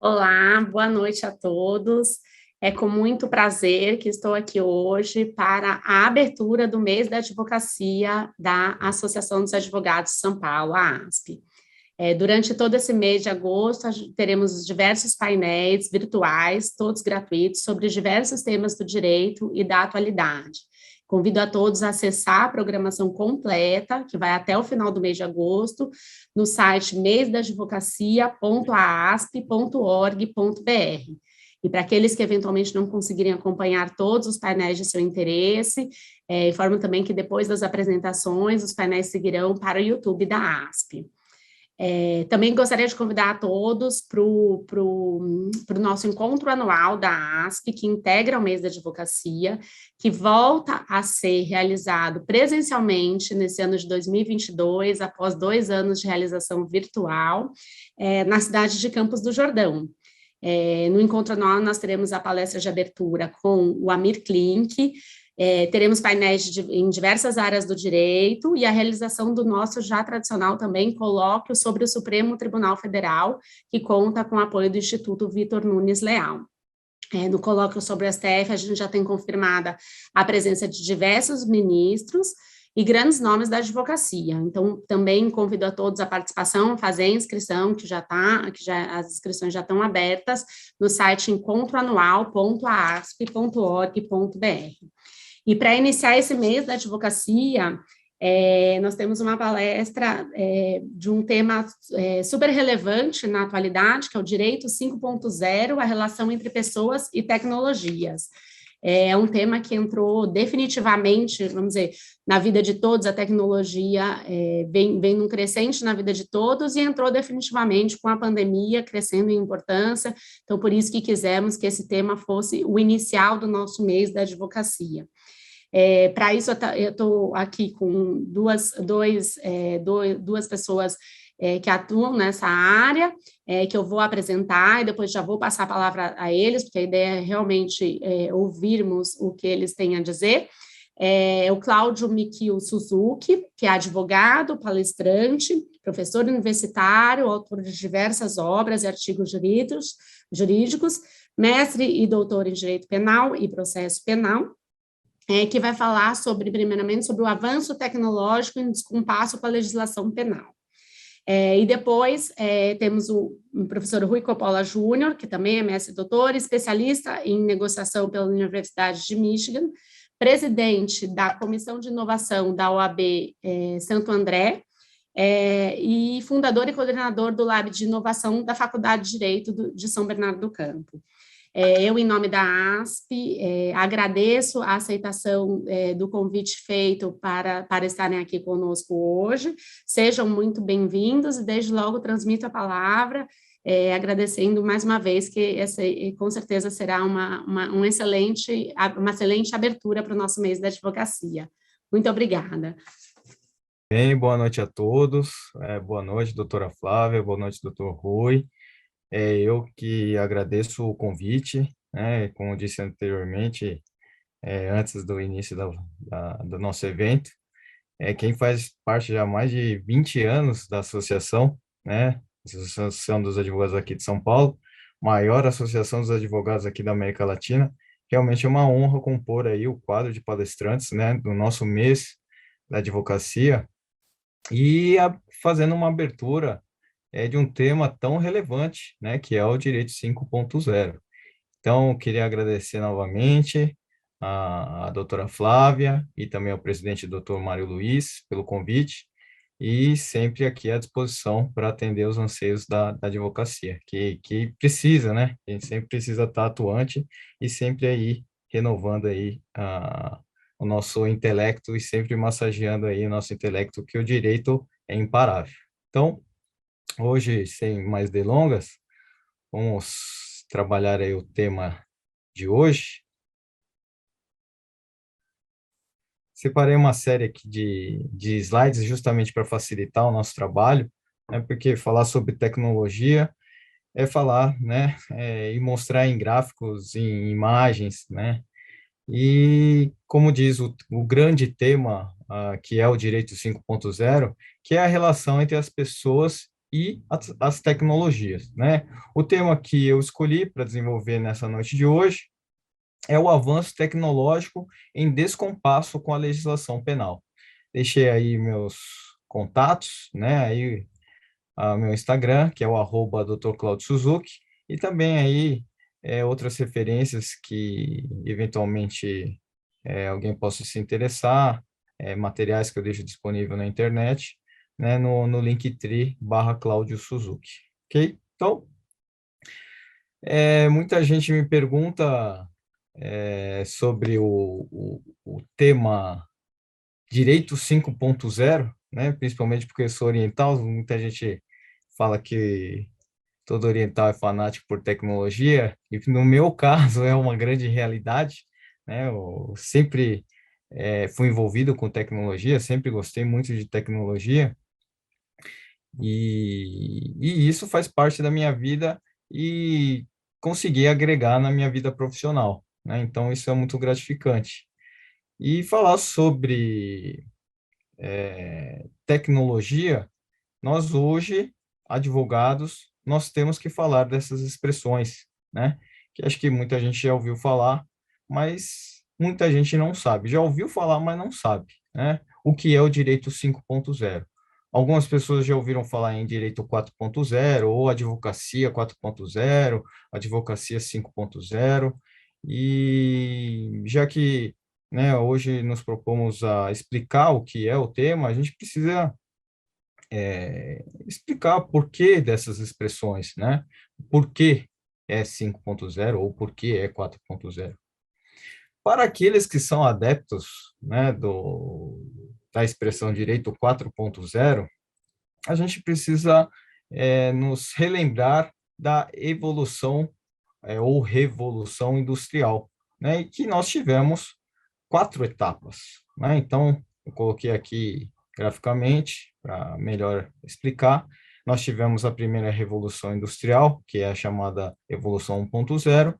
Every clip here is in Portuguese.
Olá, boa noite a todos. É com muito prazer que estou aqui hoje para a abertura do mês da advocacia da Associação dos Advogados de São Paulo, a ASP. Durante todo esse mês de agosto, teremos diversos painéis virtuais, todos gratuitos, sobre diversos temas do direito e da atualidade. Convido a todos a acessar a programação completa, que vai até o final do mês de agosto, no site mêsdaadvocacia.aasp.org.br. E para aqueles que eventualmente não conseguirem acompanhar todos os painéis de seu interesse, informo também que depois das apresentações, os painéis seguirão para o YouTube da ASP. Também gostaria de convidar a todos para o nosso encontro anual da ASP, que integra o mês da advocacia, que volta a ser realizado presencialmente nesse ano de 2022, após 2 anos de realização virtual, na cidade de Campos do Jordão. No encontro anual, nós teremos a palestra de abertura com o Amir Klink. Teremos painéis em diversas áreas do direito e a realização do nosso já tradicional também colóquio sobre o Supremo Tribunal Federal, que conta com o apoio do Instituto Vitor Nunes Leal. No colóquio sobre o STF, a gente já tem confirmada a presença de diversos ministros e grandes nomes da advocacia. Então, também convido a todos a participação, fazer a inscrição, as inscrições já estão abertas no site encontroanual.aasp.org.br. E para iniciar esse mês da advocacia, nós temos uma palestra de um tema super relevante na atualidade, que é o Direito 5.0, a relação entre pessoas e tecnologias. É um tema que entrou definitivamente, vamos dizer, na vida de todos, a tecnologia vem num crescente na vida de todos e entrou definitivamente com a pandemia, crescendo em importância, então por isso que quisemos que esse tema fosse o inicial do nosso mês da advocacia. Para isso, eu estou aqui com duas pessoas que atuam nessa área, que eu vou apresentar e depois já vou passar a palavra a eles, porque a ideia é realmente ouvirmos o que eles têm a dizer. O Cláudio Mikio Suzuki, que é advogado, palestrante, professor universitário, autor de diversas obras e artigos jurídicos, mestre e doutor em Direito Penal e Processo Penal, que vai falar primeiramente, sobre o avanço tecnológico em descompasso com a legislação penal. E depois temos o professor Rui Coppola Júnior, que também é mestre e doutor, especialista em negociação pela Universidade de Michigan, presidente da Comissão de Inovação da OAB Santo André, e fundador e coordenador do Lab de Inovação da Faculdade de Direito de São Bernardo do Campo. Eu, em nome da ASP, agradeço a aceitação do convite feito para estarem aqui conosco hoje. Sejam muito bem-vindos e, desde logo, transmito a palavra, agradecendo mais uma vez que essa, com certeza, será uma excelente abertura para o nosso mês da advocacia. Muito obrigada. Bem, boa noite a todos. Boa noite, doutora Flávia, boa noite, doutor Rui. Eu que agradeço o convite, né? Como disse anteriormente, antes do início do nosso evento, quem faz parte já há mais de 20 anos da associação, né? Associação dos Advogados aqui de São Paulo, maior associação dos advogados aqui da América Latina. Realmente é uma honra compor aí o quadro de palestrantes, né, do nosso mês da advocacia e fazendo uma abertura de um tema tão relevante, né, que é o Direito 5.0. Então, queria agradecer novamente a doutora Flávia e também ao presidente doutor Mário Luiz pelo convite e sempre aqui à disposição para atender os anseios da advocacia, que precisa, né? A gente sempre precisa estar atuante e sempre aí renovando aí o nosso intelecto e sempre massageando aí o nosso intelecto, que o direito é imparável. Então, hoje, sem mais delongas, vamos trabalhar aí o tema de hoje. Separei uma série aqui de slides justamente para facilitar o nosso trabalho, né, porque falar sobre tecnologia é falar, né, e mostrar em gráficos, em imagens, né, e como diz o grande tema, que é o Direito 5.0, que é a relação entre as pessoas e as tecnologias, né? O tema que eu escolhi para desenvolver nessa noite de hoje é o avanço tecnológico em descompasso com a legislação penal. Deixei aí meus contatos, né? Aí meu Instagram, que é o @Dr. Claudio Suzuki, e também aí outras referências que eventualmente alguém possa se interessar, materiais que eu deixo disponível na internet, né, no Linktree /Claudio Suzuki, ok? Então, muita gente me pergunta sobre o tema Direito 5.0, né, principalmente porque eu sou oriental, muita gente fala que todo oriental é fanático por tecnologia, e no meu caso é uma grande realidade, né? Eu sempre fui envolvido com tecnologia, sempre gostei muito de tecnologia, e isso faz parte da minha vida e consegui agregar na minha vida profissional, né? Então, isso é muito gratificante. E falar sobre tecnologia, nós hoje, advogados, nós temos que falar dessas expressões, né? Que acho que muita gente já ouviu falar, mas muita gente não sabe. Já ouviu falar, mas não sabe, né? O que é o direito 5.0? Algumas pessoas já ouviram falar em direito 4.0 ou advocacia 4.0, advocacia 5.0, e já que, né, hoje nos propomos a explicar o que é o tema, a gente precisa explicar o porquê dessas expressões, né? Por que é 5.0 ou por que é 4.0. Para aqueles que são adeptos, né, da expressão direito 4.0, a gente precisa nos relembrar da evolução ou revolução industrial, né? E que nós tivemos 4 etapas, né? Então, eu coloquei aqui graficamente para melhor explicar. Nós tivemos a primeira revolução industrial, que é a chamada Evolução 1.0,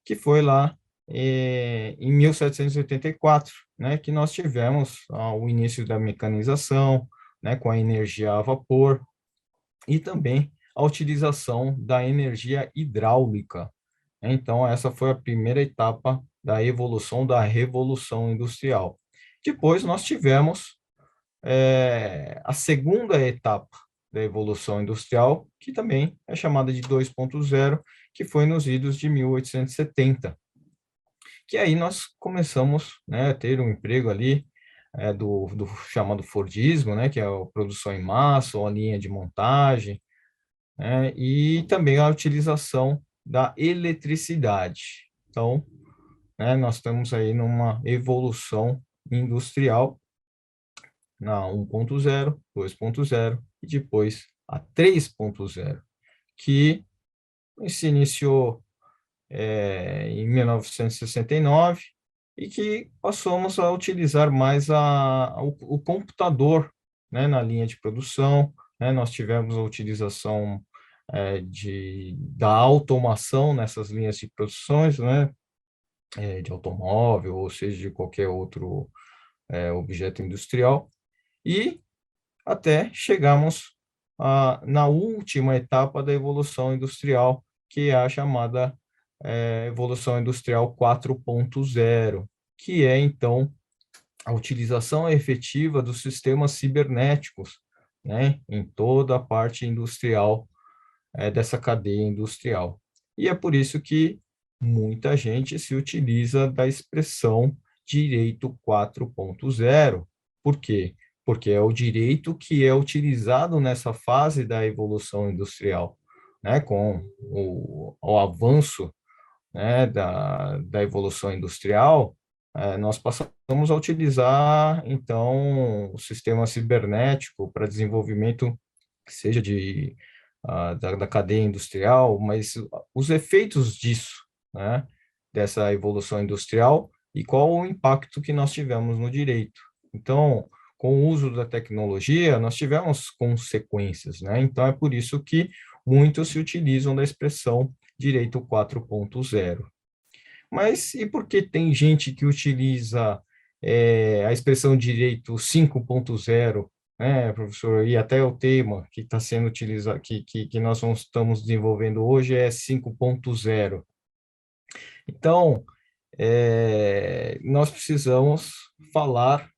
que foi lá em 1784, né, que nós tivemos o início da mecanização, né, com a energia a vapor, e também a utilização da energia hidráulica. Então, essa foi a primeira etapa da evolução da Revolução Industrial. Depois, nós tivemos a segunda etapa da Evolução Industrial, que também é chamada de 2.0, que foi nos idos de 1870, que aí nós começamos, né, a ter um emprego ali do chamado Fordismo, né, que é a produção em massa, ou a linha de montagem, né, e também a utilização da eletricidade. Então, né, nós estamos aí numa evolução industrial na 1.0, 2.0 e depois a 3.0, que se iniciou em 1969 e que passamos a utilizar mais o computador, né, na linha de produção, né, nós tivemos a utilização da automação nessas linhas de produções, né, de automóvel, ou seja, de qualquer outro objeto industrial, e até chegamos na última etapa da evolução industrial, que é a chamada Evolução Industrial 4.0, que é, então, a utilização efetiva dos sistemas cibernéticos, né, em toda a parte industrial dessa cadeia industrial. E é por isso que muita gente se utiliza da expressão direito 4.0. Por quê? Porque é o direito que é utilizado nessa fase da evolução industrial, né, com o avanço, né, da evolução industrial, nós passamos a utilizar, então, o sistema cibernético para desenvolvimento, seja da cadeia industrial, mas os efeitos disso, né, dessa evolução industrial e qual o impacto que nós tivemos no direito. Então, com o uso da tecnologia, nós tivemos consequências, né? Então, é por isso que muitos se utilizam da expressão direito 4.0. Mas e por que tem gente que utiliza a expressão direito 5.0 né, professor? E até o tema que está sendo utilizado, que nós estamos desenvolvendo hoje é 5.0. Então, nós precisamos falar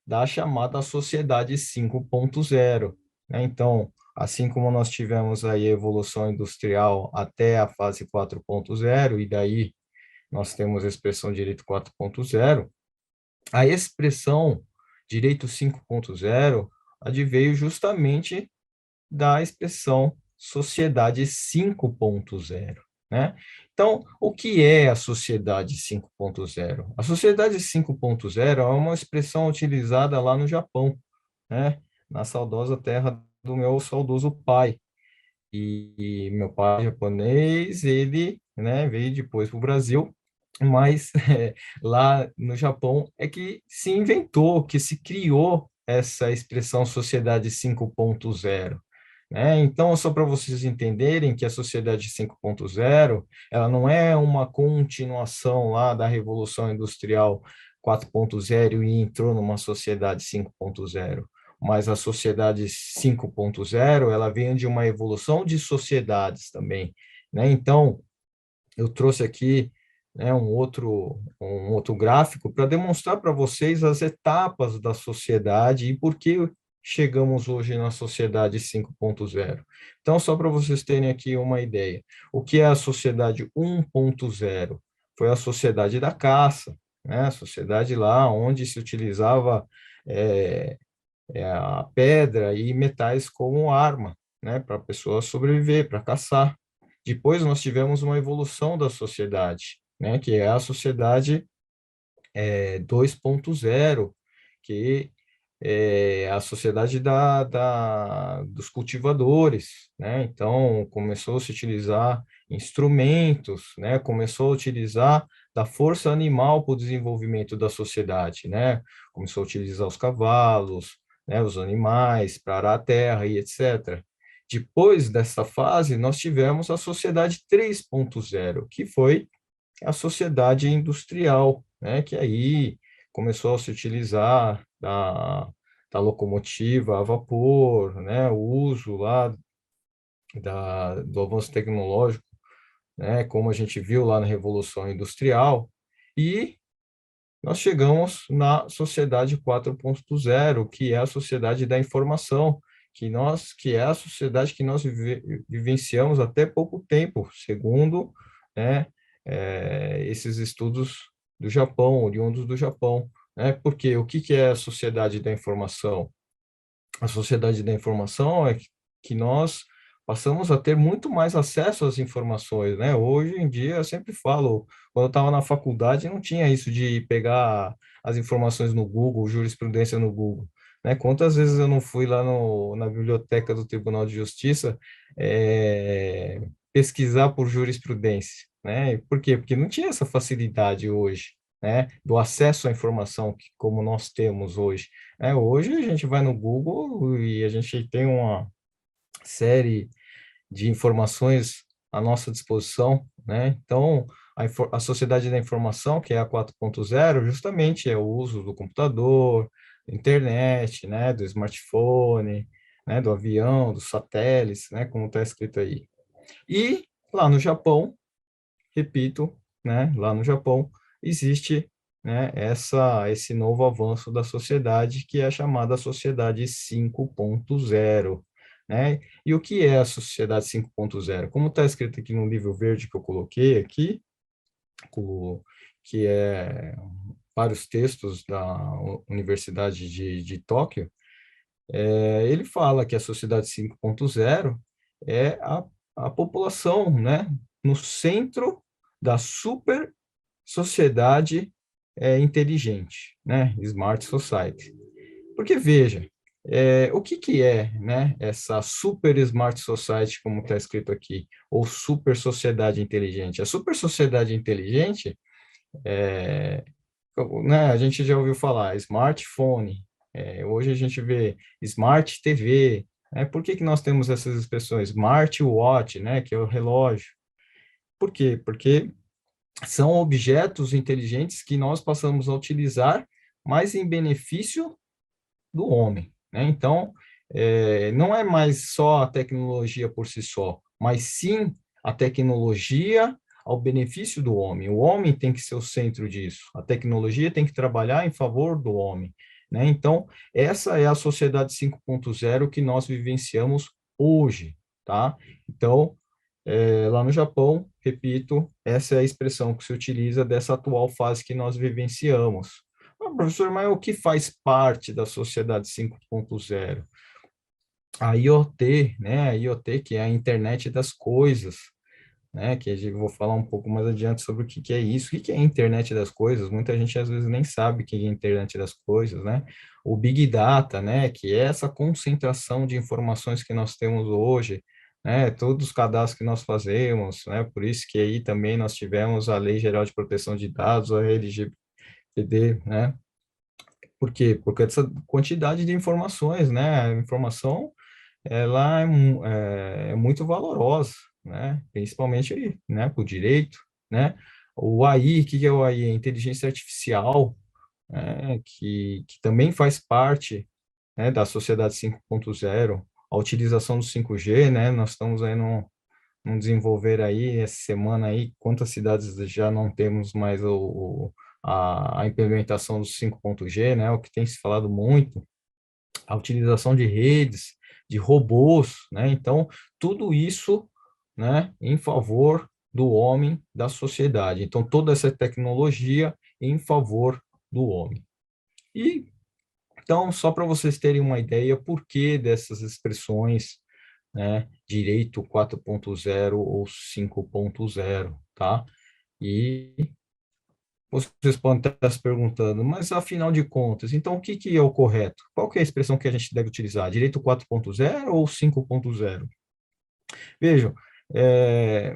da chamada sociedade 5.0, né? Então, assim como nós tivemos aí a evolução industrial até a fase 4.0, e daí nós temos a expressão direito 4.0, a expressão direito 5.0 adveio justamente da expressão sociedade 5.0, né? Então, o que é a sociedade 5.0? A sociedade 5.0 é uma expressão utilizada lá no Japão, né? Na saudosa terra do meu saudoso pai. E meu pai japonês, ele, né, veio depois para o Brasil, mas lá no Japão é que se inventou, que se criou essa expressão sociedade 5.0, né? Então, só para vocês entenderem que a sociedade 5.0, ela não é uma continuação lá da Revolução Industrial 4.0 e entrou numa sociedade 5.0, mas a sociedade 5.0, ela vem de uma evolução de sociedades também, né? Então, eu trouxe aqui, né, um outro gráfico para demonstrar para vocês as etapas da sociedade e por que chegamos hoje na sociedade 5.0. Então, só para vocês terem aqui uma ideia, o que é a sociedade 1.0? Foi a sociedade da caça, né? A sociedade lá onde se utilizava é, a pedra e metais como arma, né, para a pessoa sobreviver, para caçar. Depois nós tivemos uma evolução da sociedade, né, que é a sociedade 2.0, que é a sociedade dos cultivadores, né? Então, começou a se utilizar instrumentos, né? Começou a utilizar da força animal para o desenvolvimento da sociedade, né? Começou a utilizar os cavalos, né? Os animais para arar a terra e etc. Depois dessa fase, nós tivemos a sociedade 3.0, que foi a sociedade industrial, né? Que aí começou a se utilizar da locomotiva a vapor, né? O uso lá do avanço tecnológico, né? Como a gente viu lá na Revolução Industrial, e nós chegamos na sociedade 4.0, que é a sociedade da informação, que é a sociedade que nós vivenciamos até pouco tempo, segundo, né, esses estudos do Japão, oriundos do Japão, né? Porque o que é a sociedade da informação? A sociedade da informação é que nós passamos a ter muito mais acesso às informações, né? Hoje em dia, eu sempre falo, quando eu estava na faculdade, não tinha isso de pegar as informações no Google, jurisprudência no Google, né? Quantas vezes eu não fui lá na biblioteca do Tribunal de Justiça pesquisar por jurisprudência, né? Por quê? Porque não tinha essa facilidade hoje, né? Do acesso à informação que, como nós temos hoje. Hoje a gente vai no Google e a gente tem uma série de informações à nossa disposição, né? Então, a sociedade da informação, que é a 4.0, justamente é o uso do computador, da internet, né? Do smartphone, né? Do avião, dos satélites, né? Como está escrito aí. E lá no Japão, repito, né, lá no Japão, existe, né, esse novo avanço da sociedade, que é a chamada sociedade 5.0, né? E o que é a sociedade 5.0? Como está escrito aqui no livro verde que eu coloquei aqui, que é vários textos da Universidade de Tóquio, ele fala que a sociedade 5.0 é a população, né, no centro da super sociedade inteligente, né, Smart Society. Porque, veja, o que é, né, essa super Smart Society, como está escrito aqui, ou super sociedade inteligente? A super sociedade inteligente né, a gente já ouviu falar smartphone, hoje a gente vê smart TV, né? Por que nós temos essas expressões? Smartwatch, né, que é o relógio. Por quê? Porque são objetos inteligentes que nós passamos a utilizar, mas em benefício do homem, né? Então, não é mais só a tecnologia por si só, mas sim a tecnologia ao benefício do homem. O homem tem que ser o centro disso. A tecnologia tem que trabalhar em favor do homem, né? Então, essa é a sociedade 5.0 que nós vivenciamos hoje, tá? Então, lá no Japão, repito, essa é a expressão que se utiliza dessa atual fase que nós vivenciamos. Ah, professor, mas o que faz parte da sociedade 5.0? A IoT, né? A IoT, que é a internet das coisas, né? Que eu vou falar um pouco mais adiante sobre o que que é isso. O que que é a internet das coisas? Muita gente às vezes nem sabe o que é a internet das coisas, né? O Big Data, né? Que é essa concentração de informações que nós temos hoje, né? Todos os cadastros que nós fazemos, né? Por isso que aí também nós tivemos a Lei Geral de Proteção de Dados, a LGPD, né? Por quê? Porque essa quantidade de informações, né? A informação, ela é muito valorosa, né? Principalmente, né, para o direito, né? O AI, o que que é o AI? É inteligência artificial, né? Que também faz parte, né, da sociedade 5.0, a utilização do 5G, né? Nós estamos aí num desenvolver aí, essa semana aí, quantas cidades já não temos mais a implementação do 5G, né? O que tem se falado muito, a utilização de redes, de robôs, né? Então, tudo isso, né, em favor do homem, da sociedade. Então, toda essa tecnologia em favor do homem. E, então, só para vocês terem uma ideia, por que dessas expressões, né, direito 4.0 ou 5.0, tá? E vocês podem estar se perguntando, mas afinal de contas, então o que que é o correto? Qual que é a expressão que a gente deve utilizar? Direito 4.0 ou 5.0? Vejam, é,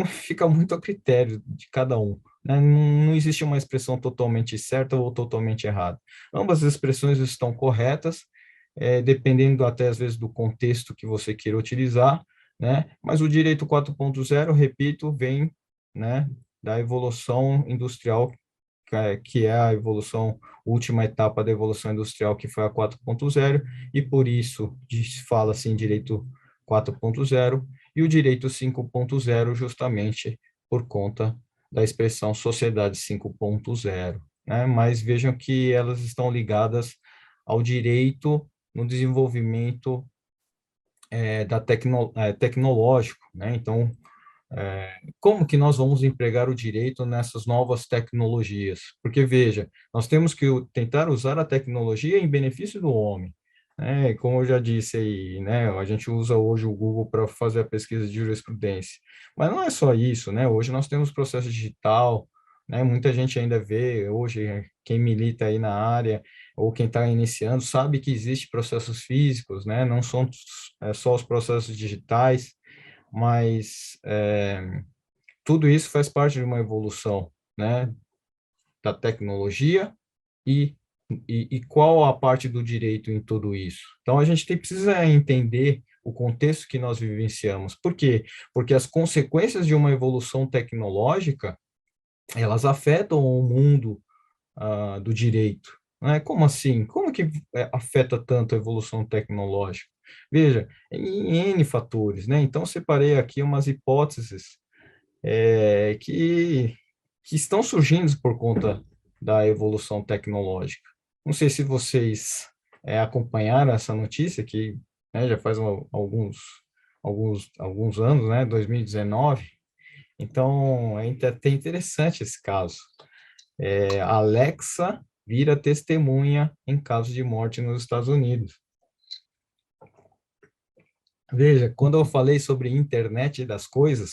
fica muito a critério de cada um, né? Não existe uma expressão totalmente certa ou totalmente errada. Ambas as expressões estão corretas, dependendo até às vezes do contexto que você queira utilizar, né? Mas o direito 4.0, repito, vem, né, da evolução industrial, que é a evolução, última etapa da evolução industrial, que foi a 4.0, e por isso fala assim direito 4.0, e o direito 5.0 justamente por conta da expressão sociedade 5.0, né? Mas vejam que elas estão ligadas ao direito no desenvolvimento tecnológico, né? Então, como que nós vamos empregar o direito nessas novas tecnologias? Porque, veja, nós temos que tentar usar a tecnologia em benefício do homem, né? Como eu já disse aí, né? A gente usa hoje o Google para fazer a pesquisa de jurisprudência. Mas não é só isso, né? Hoje nós temos processo digital, né? Muita gente ainda vê, hoje, quem milita aí na área, ou quem está iniciando, sabe que existe processos físicos, né? Não são só os processos digitais, mas tudo isso faz parte de uma evolução, né, da tecnologia e, e qual a parte do direito em tudo isso. Então, a gente precisa entender o contexto que nós vivenciamos. Por quê? Porque as consequências de uma evolução tecnológica, elas afetam o mundo do direito. Né? Como assim? Como que afeta tanto a evolução tecnológica? Veja, em N fatores, né? Então, separei aqui umas hipóteses é, que, que estão surgindo por conta da evolução tecnológica. Não sei se vocês acompanharam essa notícia, que, né, já faz alguns anos, né, 2019. Então, é até interessante esse caso. Alexa vira testemunha em caso de morte nos Estados Unidos. Veja, quando eu falei sobre internet das coisas,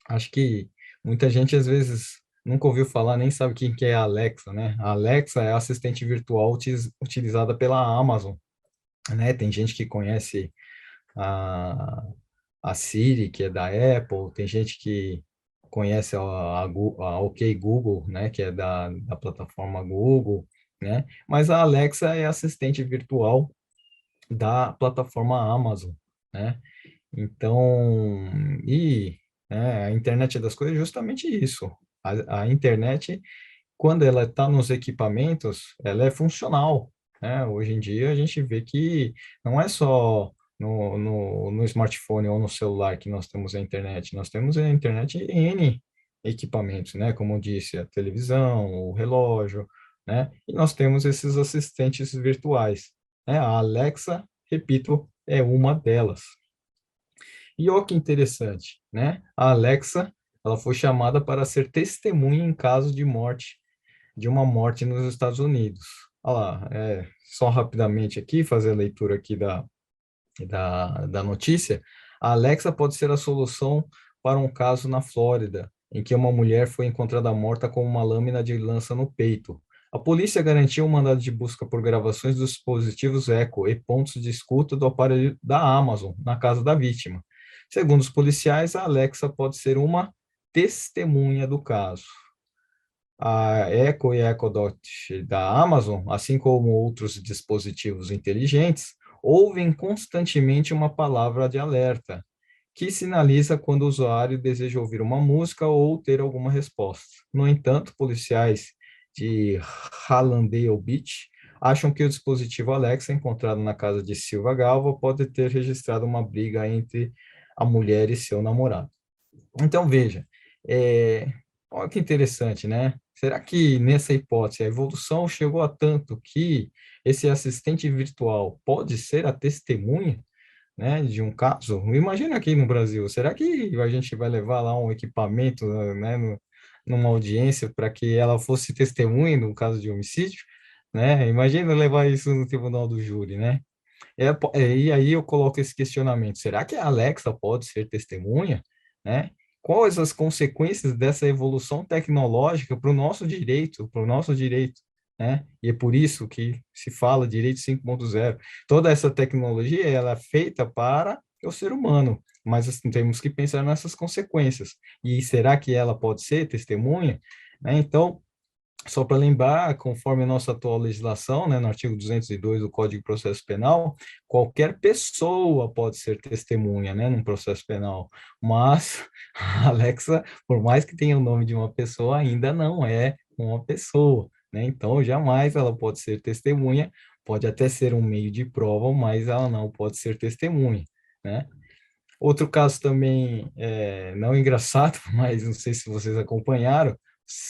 acho que muita gente às vezes nunca ouviu falar, nem sabe quem que é a Alexa, né? A Alexa é a assistente virtual utilizada pela Amazon, né? Tem gente que conhece a, a Siri, que é da Apple, tem gente que conhece a OK Google, né? Que é da plataforma Google, né? Mas a Alexa é a assistente virtual da plataforma Amazon, né? Então, a internet das coisas é justamente isso. A internet, quando ela está nos equipamentos, ela é funcional, né? Hoje em dia a gente vê que não é só no smartphone ou no celular que nós temos a internet, nós temos a internet em N equipamentos, né? Como eu disse, a televisão, o relógio, né? E nós temos esses assistentes virtuais, né? A Alexa, repito, é uma delas. E olha que interessante, né? A Alexa, ela foi chamada para ser testemunha em caso de morte, de uma morte nos Estados Unidos. Olha lá, só rapidamente aqui, fazer a leitura aqui da notícia. A Alexa pode ser a solução para um caso na Flórida, em que uma mulher foi encontrada morta com uma lâmina de lança no peito. A polícia garantiu um mandado de busca por gravações dos dispositivos Echo e pontos de escuta do aparelho da Amazon na casa da vítima. Segundo os policiais, a Alexa pode ser uma testemunha do caso. A Echo e a Echo Dot da Amazon, assim como outros dispositivos inteligentes, ouvem constantemente uma palavra de alerta, que sinaliza quando o usuário deseja ouvir uma música ou ter alguma resposta. No entanto, policiais de Hallandale Beach acham que o dispositivo Alexa encontrado na casa de Silva Galva pode ter registrado uma briga entre a mulher e seu namorado. Então, veja, olha que interessante, né? Será que nessa hipótese a evolução chegou a tanto que esse assistente virtual pode ser a testemunha, né, de um caso? Imagina aqui no Brasil, será que a gente vai levar lá um equipamento, né, numa audiência para que ela fosse testemunha no caso de homicídio, né? Imagina levar isso no tribunal do júri, né? E aí eu coloco esse questionamento: será que a Alexa pode ser testemunha, né? Quais as consequências dessa evolução tecnológica para o nosso direito, né? E é por isso que se fala direito 5.0. Toda essa tecnologia ela é feita para o ser humano, mas assim, temos que pensar nessas consequências. E será que ela pode ser testemunha, né? Então, só para lembrar, conforme a nossa atual legislação, né, no artigo 202 do Código de Processo Penal, qualquer pessoa pode ser testemunha, né, num processo penal. Mas a Alexa, por mais que tenha o nome de uma pessoa, ainda não é uma pessoa, né? Então, jamais ela pode ser testemunha, pode até ser um meio de prova, mas ela não pode ser testemunha, né? Outro caso também, não engraçado, mas não sei se vocês acompanharam,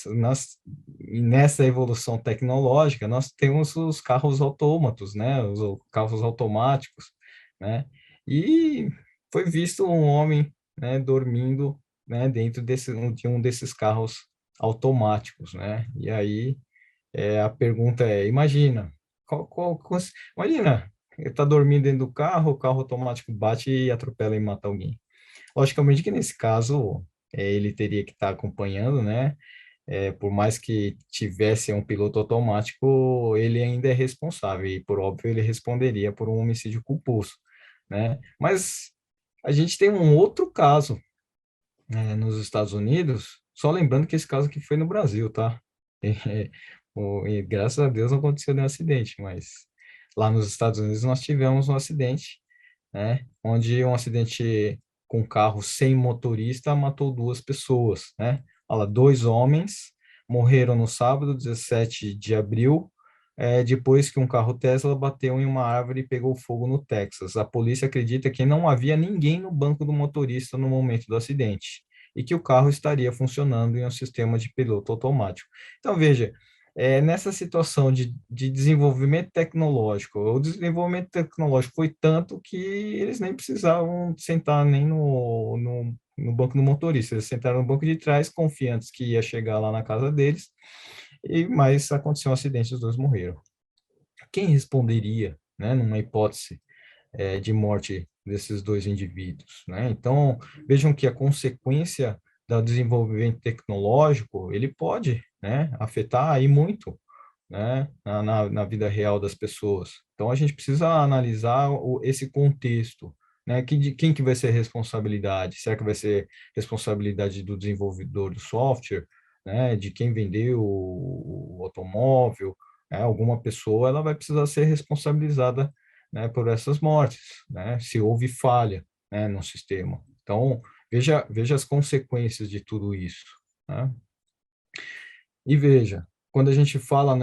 nós, nessa evolução tecnológica, nós temos os carros autômatos, né, os carros automáticos, né, e foi visto um homem, né, dormindo, né, dentro de um desses carros automáticos, né, e aí a pergunta é, imagina, imagina, ele está dormindo dentro do carro, o carro automático bate e atropela e mata alguém. Logicamente que nesse caso ele teria que estar acompanhando, né? Por mais que tivesse um piloto automático, ele ainda é responsável e, por óbvio, ele responderia por um homicídio culposo, né? Mas a gente tem um outro caso, nos Estados Unidos, só lembrando que esse caso aqui foi no Brasil, tá? E graças a Deus não aconteceu nenhum acidente, mas lá nos Estados Unidos nós tivemos um acidente, né? Onde um acidente com carro sem motorista matou duas pessoas, né? Olha lá, dois homens morreram no sábado, 17 de abril, depois que um carro Tesla bateu em uma árvore e pegou fogo no Texas. A polícia acredita que não havia ninguém no banco do motorista no momento do acidente e que o carro estaria funcionando em um sistema de piloto automático. Então, veja, nessa situação de desenvolvimento tecnológico, o desenvolvimento tecnológico foi tanto que eles nem precisavam sentar nem no banco do motorista, eles sentaram no banco de trás, confiantes que ia chegar lá na casa deles, mas aconteceu um acidente, os dois morreram. Quem responderia, né, numa hipótese de morte desses dois indivíduos, né? Então, vejam que a consequência do desenvolvimento tecnológico, ele pode, né, afetar aí muito, né, na vida real das pessoas. Então, a gente precisa analisar esse contexto, né, de quem que vai ser a responsabilidade? Será que vai ser responsabilidade do desenvolvedor do software, né, de quem vendeu o automóvel? Alguma pessoa, ela vai precisar ser responsabilizada, né, por essas mortes, né, se houve falha, né, no sistema. Então, veja as consequências de tudo isso, né? E veja, quando a gente fala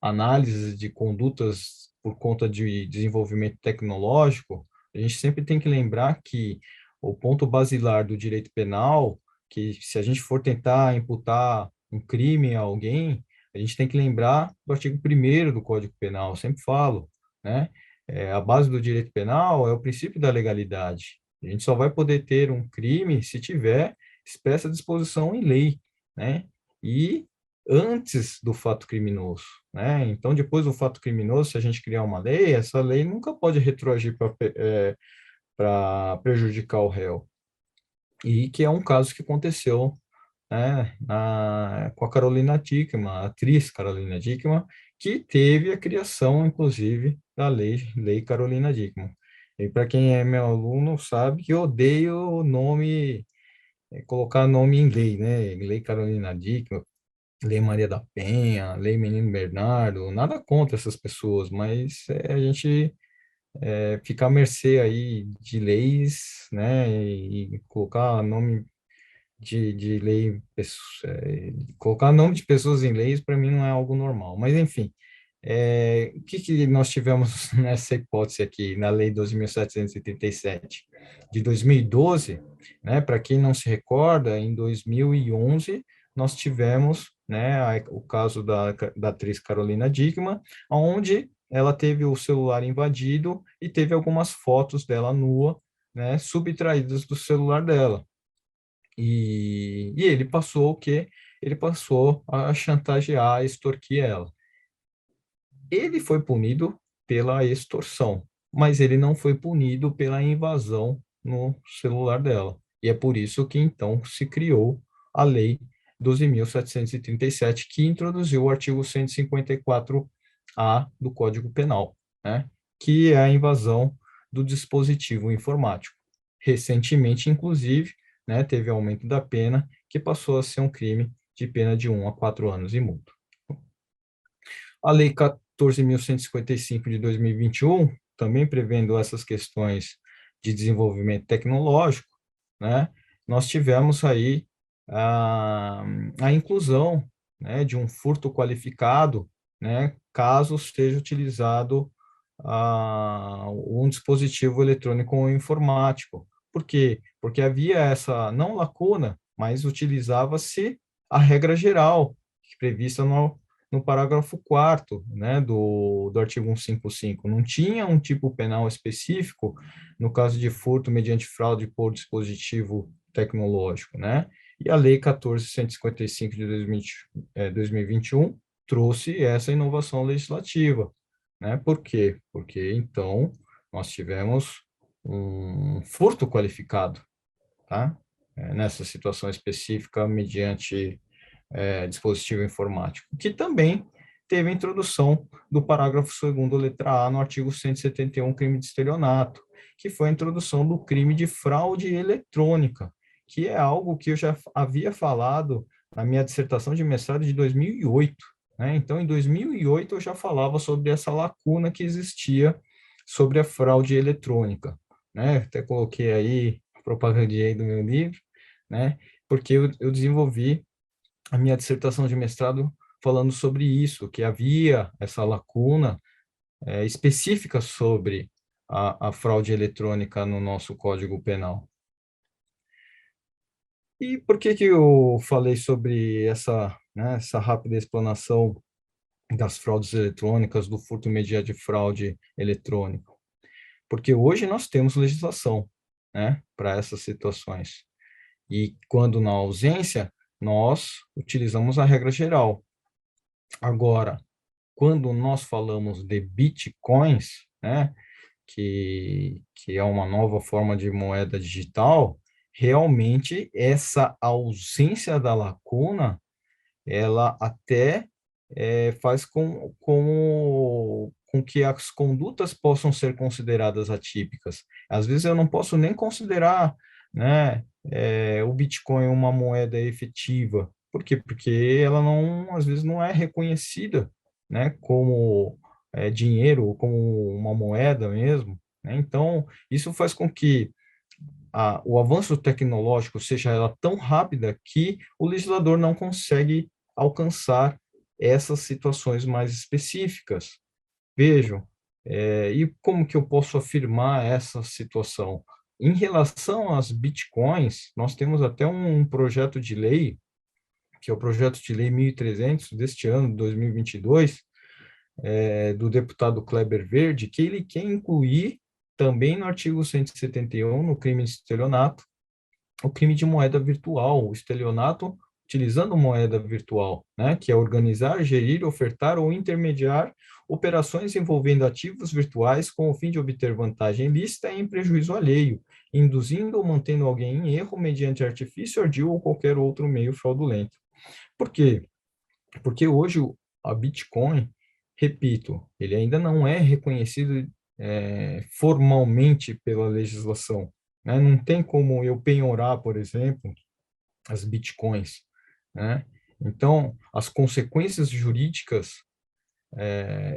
análises de condutas por conta de desenvolvimento tecnológico, a gente sempre tem que lembrar que o ponto basilar do direito penal, que se a gente for tentar imputar um crime a alguém, a gente tem que lembrar do artigo 1º do Código Penal, eu sempre falo, né? A base do direito penal é o princípio da legalidade. A gente só vai poder ter um crime se tiver expressa disposição em lei, né? E antes do fato criminoso, né? Então, depois do fato criminoso, se a gente criar uma lei, essa lei nunca pode retroagir para prejudicar o réu. E que é um caso que aconteceu, né, com a Carolina Dickmann, a atriz Carolina Dickmann, que teve a criação, inclusive, da Lei Carolina Dickmann. E para quem é meu aluno sabe que eu odeio o nome, colocar nome em lei, né? Lei Carolina Dickmann, Lei Maria da Penha, Lei Menino Bernardo, nada contra essas pessoas, mas a gente fica à mercê aí de leis, né? E colocar nome de lei, colocar nome de pessoas em leis, para mim não é algo normal. Mas, enfim, o que, que nós tivemos nessa hipótese aqui, na Lei 12.737 de 2012, né? Para quem não se recorda, em 2011, nós tivemos, né, o caso da atriz Carolina Dickmann, onde ela teve o celular invadido e teve algumas fotos dela nua, né, subtraídas do celular dela. E ele passou o quê? Ele passou a chantagear, a extorquir ela. Ele foi punido pela extorsão, mas ele não foi punido pela invasão no celular dela. E é por isso que então se criou a Lei 12.737, que introduziu o artigo 154-A do Código Penal, né? Que é a invasão do dispositivo informático. Recentemente, inclusive, né, teve aumento da pena, que passou a ser um crime de pena de 1 a 4 anos e multa. A Lei 14.155 de 2021, também prevendo essas questões de desenvolvimento tecnológico, né, nós tivemos aí a inclusão, né, de um furto qualificado, né, caso seja utilizado um dispositivo eletrônico ou informático. Por quê? Porque havia essa, não lacuna, mas utilizava-se a regra geral, prevista no parágrafo 4º, né, do artigo 155. Não tinha um tipo penal específico no caso de furto mediante fraude por dispositivo tecnológico, né? E a Lei 14.155 de 2021 trouxe essa inovação legislativa, né? Por quê? Porque, então, nós tivemos um furto qualificado, tá? Nessa situação específica, mediante dispositivo informático, que também teve a introdução do parágrafo 2º, letra A, no artigo 171, crime de estelionato, que foi a introdução do crime de fraude eletrônica, que é algo que eu já havia falado na minha dissertação de mestrado de 2008, né? Então, em 2008, eu já falava sobre essa lacuna que existia sobre a fraude eletrônica, né? Até coloquei aí, propagandei do meu livro, né? Porque eu desenvolvi a minha dissertação de mestrado falando sobre isso, que havia essa lacuna específica sobre a fraude eletrônica no nosso Código Penal. E por que que eu falei sobre essa, né, essa rápida explanação das fraudes eletrônicas, do furto mediante fraude eletrônica? Porque hoje nós temos legislação, né, para essas situações. E quando na ausência, nós utilizamos a regra geral. Agora, quando nós falamos de bitcoins, né, que é uma nova forma de moeda digital, realmente essa ausência da lacuna, ela até faz com que as condutas possam ser consideradas atípicas. Às vezes eu não posso nem considerar, né, o Bitcoin uma moeda efetiva. Por quê? Porque ela não, às vezes não é reconhecida, né, como dinheiro, como uma moeda mesmo, né? Então, isso faz com que o avanço tecnológico seja ela tão rápida que o legislador não consegue alcançar essas situações mais específicas. Vejam, e como que eu posso afirmar essa situação? Em relação às bitcoins, nós temos até um projeto de lei, que é o projeto de lei 1300 deste ano, 2022, do deputado Kleber Verde, que ele quer incluir também no artigo 171, no crime de estelionato, o crime de moeda virtual, o estelionato utilizando moeda virtual, né, que é organizar, gerir, ofertar ou intermediar operações envolvendo ativos virtuais com o fim de obter vantagem ilícita em prejuízo alheio, induzindo ou mantendo alguém em erro mediante artifício ardil ou qualquer outro meio fraudulento. Por quê? Porque hoje a Bitcoin, repito, ele ainda não é reconhecido formalmente pela legislação, né? Não tem como eu penhorar, por exemplo, as Bitcoins, né? Então, as consequências jurídicas,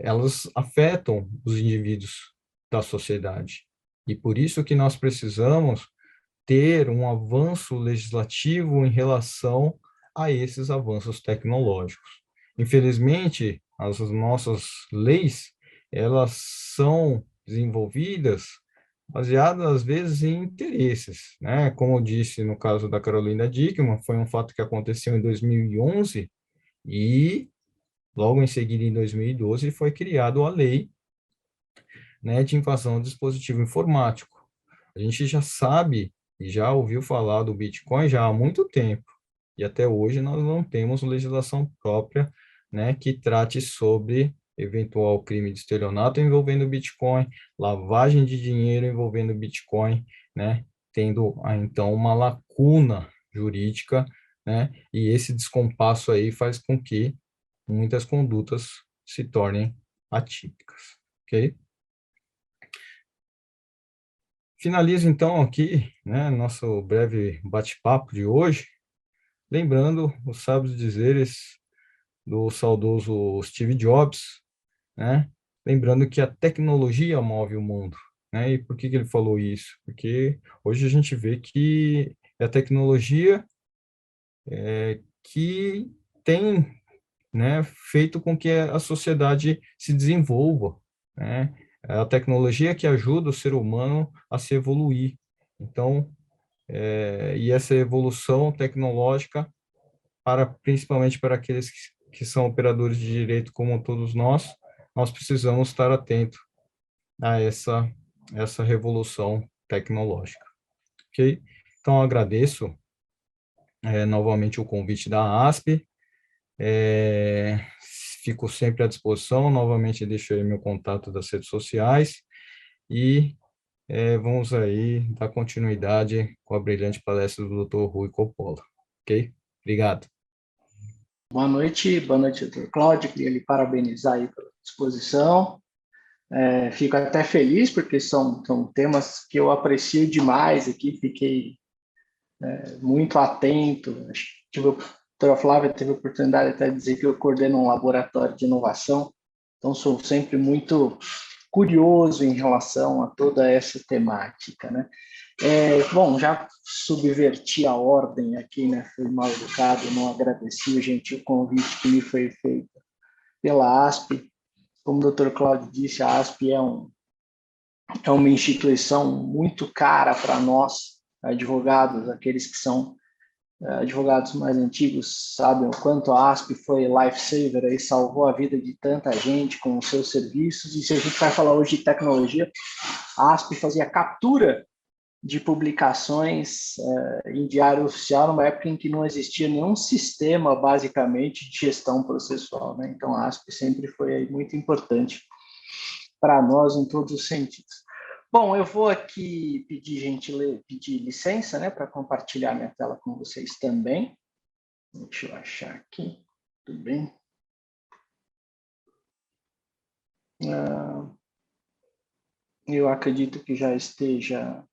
elas afetam os indivíduos da sociedade. E por isso que nós precisamos ter um avanço legislativo em relação a esses avanços tecnológicos. Infelizmente, as nossas leis, elas são desenvolvidas baseadas, às vezes, em interesses, né? Como eu disse no caso da Carolina Dickmann, foi um fato que aconteceu em 2011 e, logo em seguida, em 2012, foi criada a lei, né, de invasão do dispositivo informático. A gente já sabe e já ouviu falar do Bitcoin já há muito tempo, e até hoje nós não temos legislação própria, né, que trate sobre eventual crime de estelionato envolvendo Bitcoin, lavagem de dinheiro envolvendo Bitcoin, né, tendo então uma lacuna jurídica, né, e esse descompasso aí faz com que muitas condutas se tornem atípicas, ok? Finalizo então aqui, né, nosso breve bate-papo de hoje, lembrando os sábios dizeres do saudoso Steve Jobs, né? Lembrando que a tecnologia move o mundo, né? E por que que ele falou isso? Porque hoje a gente vê que é a tecnologia que tem, né, feito com que a sociedade se desenvolva, né? É a tecnologia que ajuda o ser humano a se evoluir. Então, e essa evolução tecnológica principalmente para aqueles que são operadores de direito como todos nós precisamos estar atentos a essa revolução tecnológica, ok? Então, agradeço novamente o convite da ASP, fico sempre à disposição, novamente deixo aí meu contato das redes sociais e vamos aí dar continuidade com a brilhante palestra do Dr. Rui Coppola, ok? Obrigado. Boa noite, doutor Cláudio. Queria lhe parabenizar aí pela disposição. Fico até feliz, porque são temas que eu aprecio demais aqui, fiquei muito atento. A doutora Flávia teve a oportunidade até de dizer que eu coordeno um laboratório de inovação, então sou sempre muito curioso em relação a toda essa temática, né? Bom, já subverti a ordem aqui, né? Fui mal educado, não agradeci o gentil convite que me foi feito pela ASP. Como o doutor Cláudio disse, a ASP é uma instituição muito cara para nós, advogados, aqueles que são advogados mais antigos sabem o quanto a ASP foi lifesaver e salvou a vida de tanta gente com os seus serviços. E se a gente vai falar hoje de tecnologia, a ASP fazia captura de publicações em diário oficial numa época em que não existia nenhum sistema, basicamente, de gestão processual, né? Então, a ASP sempre foi muito importante para nós em todos os sentidos. Bom, eu vou aqui pedir licença, né, para compartilhar minha tela com vocês também. Deixa eu achar aqui. Tudo bem? Eu acredito que já esteja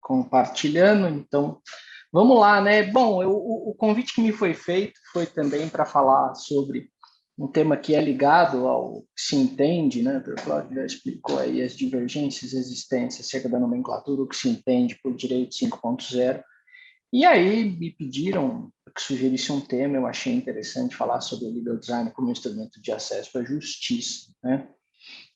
compartilhando, então vamos lá, né? Bom, o convite que me foi feito foi também para falar sobre um tema que é ligado ao que se entende, né? O Cláudio já explicou aí as divergências existentes acerca da nomenclatura, o que se entende por direito 5.0, E aí me pediram que sugerisse um tema, eu achei interessante falar sobre o legal design como instrumento de acesso à justiça, né?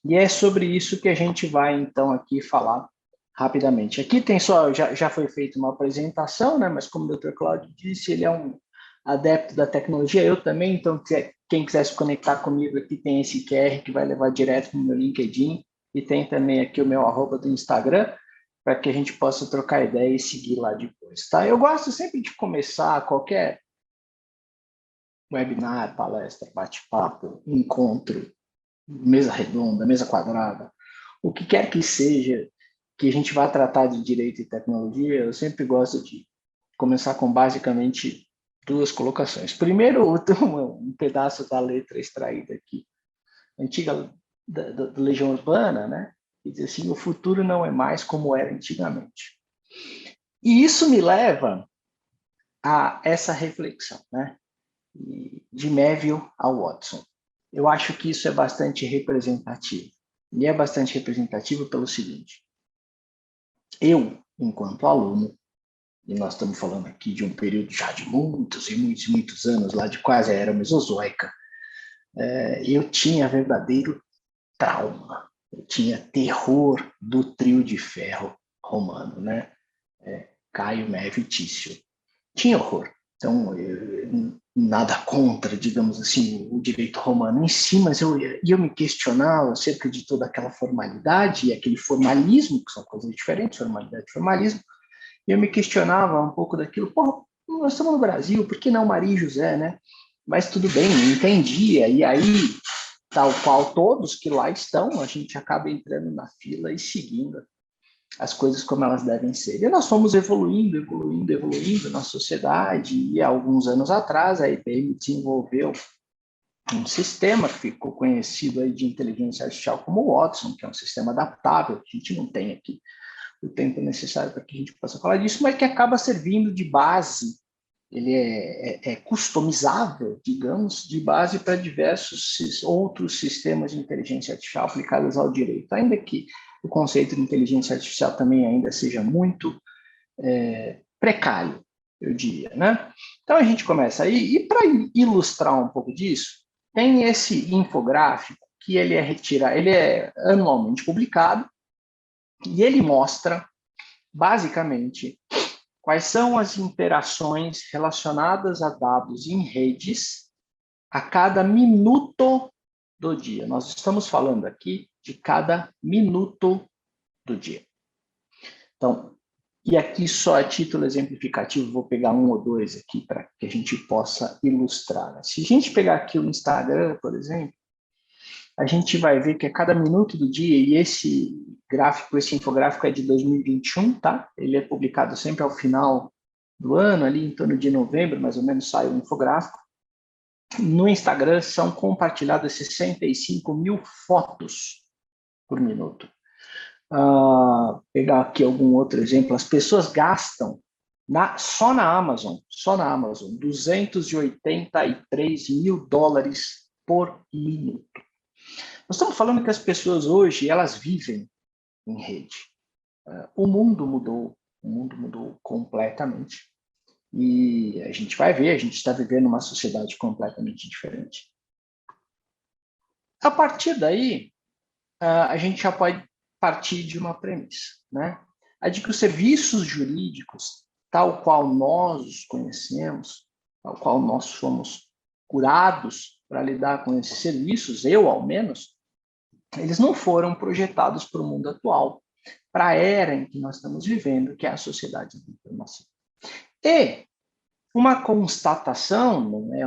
E é sobre isso que a gente vai, então, aqui falar rapidamente. Aqui tem só, já foi feita uma apresentação, né? Mas como o Dr. Cláudio disse, ele é um adepto da tecnologia, eu também, então quem quiser se conectar comigo aqui tem esse QR que vai levar direto para o meu LinkedIn e tem também aqui o meu @ do Instagram, para que a gente possa trocar ideia e seguir lá depois, tá? Eu gosto sempre de começar qualquer webinar, palestra, bate-papo, encontro, mesa redonda, mesa quadrada, o que quer que seja que a gente vá tratar de direito e tecnologia, eu sempre gosto de começar com basicamente duas colocações. Primeiro, um pedaço da letra extraída aqui, antiga da Legião Urbana, né? Que diz assim: o futuro não é mais como era antigamente. E isso me leva a essa reflexão, né? De Melville a Watson. Eu acho que isso é bastante representativo. E é bastante representativo pelo seguinte: eu, enquanto aluno, e nós estamos falando aqui de um período já de muitos e muitos e muitos anos, lá de quase a era mesozoica, eu tinha verdadeiro trauma, eu tinha terror do trio de ferro romano, né? Caio, Mévio e Tício. Tinha horror. Então, nada contra, digamos assim, o direito romano em si, mas eu me questionava acerca de toda aquela formalidade e aquele formalismo, que são coisas diferentes, formalidade e formalismo, e eu me questionava um pouco daquilo. Porra, nós estamos no Brasil, por que não Maria e José, né? Mas tudo bem, entendia, e aí, tal qual todos que lá estão, a gente acaba entrando na fila e seguindo as coisas como elas devem ser. E nós fomos evoluindo na sociedade, e há alguns anos atrás a IBM desenvolveu um sistema que ficou conhecido aí de inteligência artificial como o Watson, que é um sistema adaptável, que a gente não tem aqui o tempo necessário para que a gente possa falar disso, mas que acaba servindo de base, ele é customizável, digamos, de base para diversos outros sistemas de inteligência artificial aplicados ao direito, ainda que o conceito de inteligência artificial também ainda seja muito precário, eu diria, né? Então a gente começa aí, e para ilustrar um pouco disso, tem esse infográfico que ele é anualmente publicado, e ele mostra, basicamente, quais são as interações relacionadas a dados em redes a cada minuto do dia. Nós estamos falando aqui de cada minuto do dia. Então, e aqui só a título exemplificativo, vou pegar um ou dois aqui para que a gente possa ilustrar. Se a gente pegar aqui o Instagram, por exemplo, a gente vai ver que a cada minuto do dia, e esse infográfico é de 2021, tá? Ele é publicado sempre ao final do ano, ali em torno de novembro, mais ou menos, sai o infográfico. No Instagram são compartilhadas 65 mil fotos por minuto. Pegar aqui algum outro exemplo, as pessoas gastam só na Amazon, 283 mil dólares por minuto. Nós estamos falando que as pessoas hoje, elas vivem em rede. O mundo mudou completamente. E a gente vai ver, a gente está vivendo uma sociedade completamente diferente. A partir daí, a gente já pode partir de uma premissa, né? A de que os serviços jurídicos, tal qual nós os conhecemos, tal qual nós fomos curados para lidar com esses serviços, eu ao menos, eles não foram projetados para o mundo atual, para a era em que nós estamos vivendo, que é a sociedade da informação. E uma constatação, não é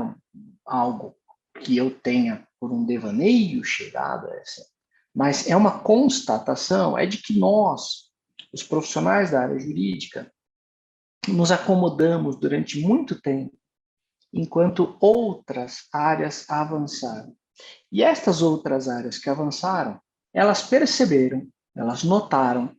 algo que eu tenha por um devaneio chegado a essa, mas é uma constatação, é de que nós, os profissionais da área jurídica, nos acomodamos durante muito tempo, enquanto outras áreas avançaram. E estas outras áreas que avançaram, elas perceberam, elas notaram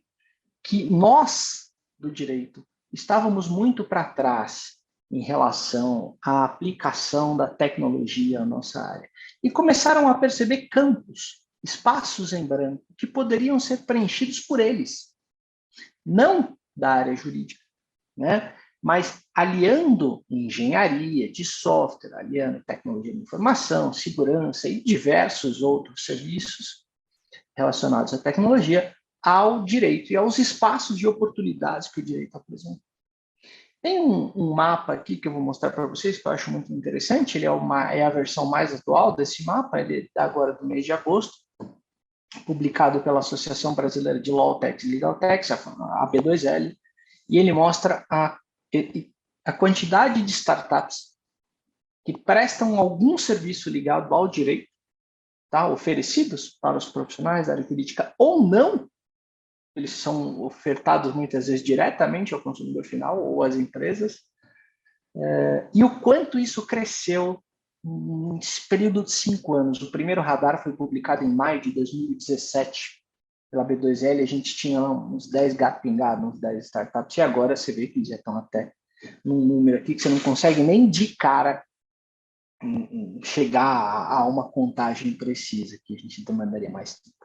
que nós, do direito, estávamos muito para trás em relação à aplicação da tecnologia à nossa área. E começaram a perceber campos, espaços em branco, que poderiam ser preenchidos por eles, não da área jurídica, né? mas aliando engenharia de software, aliando tecnologia de informação, segurança e diversos outros serviços relacionados à tecnologia, ao direito e aos espaços de oportunidades que o direito apresenta. Tem um mapa aqui que eu vou mostrar para vocês, que eu acho muito interessante, ele é a versão mais atual desse mapa, ele é agora do mês de agosto, publicado pela Associação Brasileira de Law Techs e Legal Techs, a AB2L, e ele mostra a quantidade de startups que prestam algum serviço ligado ao direito, tá, oferecidos para os profissionais da área jurídica ou não. Eles são ofertados muitas vezes diretamente ao consumidor final ou às empresas, e o quanto isso cresceu nesse período de 5 anos. O primeiro radar foi publicado em maio de 2017 pela B2L, a gente tinha uns 10 gatos pingados, uns 10 startups, e agora você vê que já estão até num número aqui que você não consegue nem de cara chegar a uma contagem precisa, que a gente demandaria mais tempo.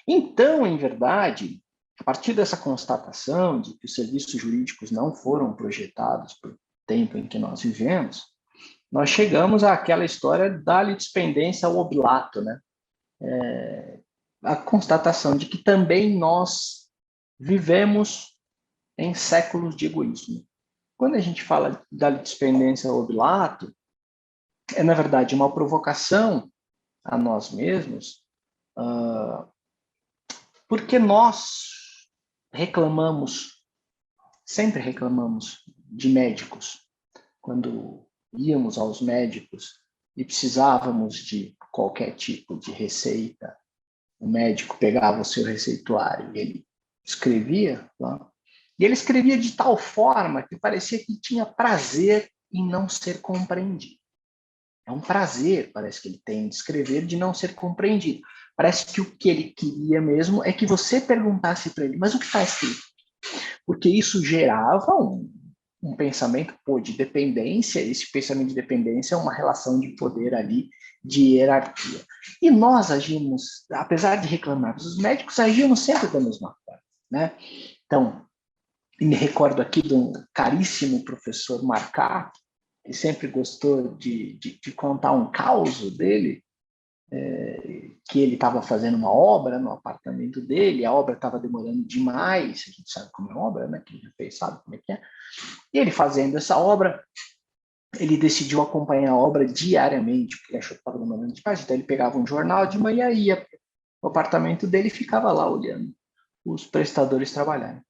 Então, em verdade, a partir dessa constatação de que os serviços jurídicos não foram projetados para o tempo em que nós vivemos, nós chegamos àquela história da litispendência ao oblato, né? A constatação de que também nós vivemos em séculos de egoísmo. Quando a gente fala da litispendência ao oblato, é, na verdade, uma provocação a nós mesmos, porque nós sempre reclamamos de médicos. Quando íamos aos médicos e precisávamos de qualquer tipo de receita, o médico pegava o seu receituário e ele escrevia lá, e ele escrevia de tal forma que parecia que tinha prazer em não ser compreendido. É um prazer, parece que ele tem, de escrever, de não ser compreendido. Parece que o que ele queria mesmo é que você perguntasse para ele, mas o que está escrito? Porque isso gerava um pensamento de dependência, esse pensamento de dependência é uma relação de poder ali, de hierarquia. E nós agimos, apesar de reclamarmos, os médicos agimos sempre da mesma forma, né? Então, me recordo aqui de um caríssimo professor Marcá, que sempre gostou de contar um caos dele, que ele estava fazendo uma obra no apartamento dele, a obra estava demorando demais, a gente sabe como é obra, né? Quem já fez sabe como é que é. E ele fazendo essa obra, ele decidiu acompanhar a obra diariamente, porque ele achou que estava demorando demais, então ele pegava um jornal de manhã, ia para o apartamento dele e ficava lá olhando os prestadores trabalharem.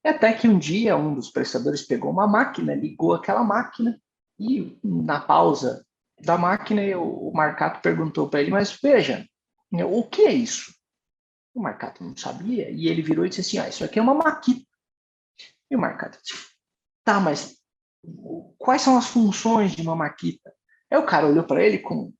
E até que um dia um dos prestadores pegou uma máquina, ligou aquela máquina, e na pausa da máquina o Marcato perguntou para ele, mas veja, o que é isso? O Marcato não sabia, e ele virou e disse assim, isso aqui é uma maquita. E o Marcato disse, tá, mas quais são as funções de uma maquita? Aí o cara olhou para ele com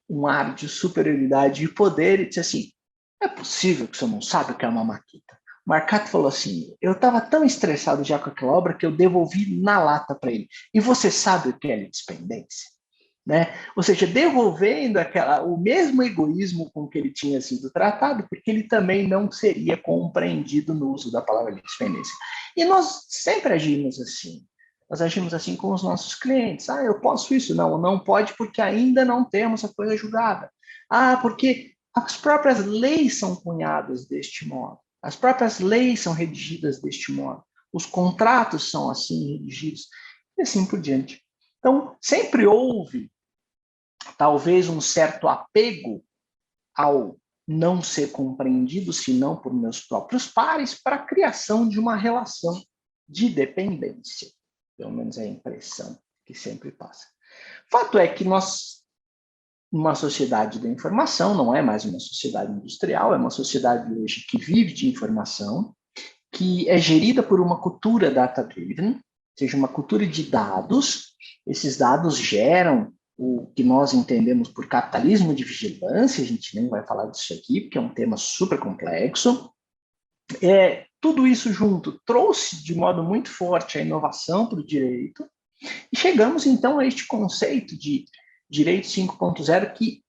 um ar de superioridade e poder e disse assim, é possível que você não sabe o que é uma maquita? O Marcato falou assim, eu estava tão estressado já com aquela obra que eu devolvi na lata para ele. E você sabe o que é litispendência? Né? Ou seja, devolvendo o mesmo egoísmo com que ele tinha sido tratado, porque ele também não seria compreendido no uso da palavra litispendência. E nós sempre agimos assim. Nós agimos assim com os nossos clientes. Eu posso isso? Não pode porque ainda não temos a coisa julgada. Porque as próprias leis são cunhadas deste modo. As próprias leis são redigidas deste modo. Os contratos são assim redigidos. E assim por diante. Então, sempre houve, talvez, um certo apego ao não ser compreendido, senão por meus próprios pares, para a criação de uma relação de dependência. Pelo menos é a impressão que sempre passa. Fato é que nós, numa sociedade da informação, não é mais uma sociedade industrial, é uma sociedade hoje que vive de informação, que é gerida por uma cultura data-driven, ou seja, uma cultura de dados. Esses dados geram o que nós entendemos por capitalismo de vigilância, a gente nem vai falar disso aqui, porque é um tema super complexo. Tudo isso junto trouxe de modo muito forte a inovação para o direito, e chegamos então a este conceito de direito 5.0, que,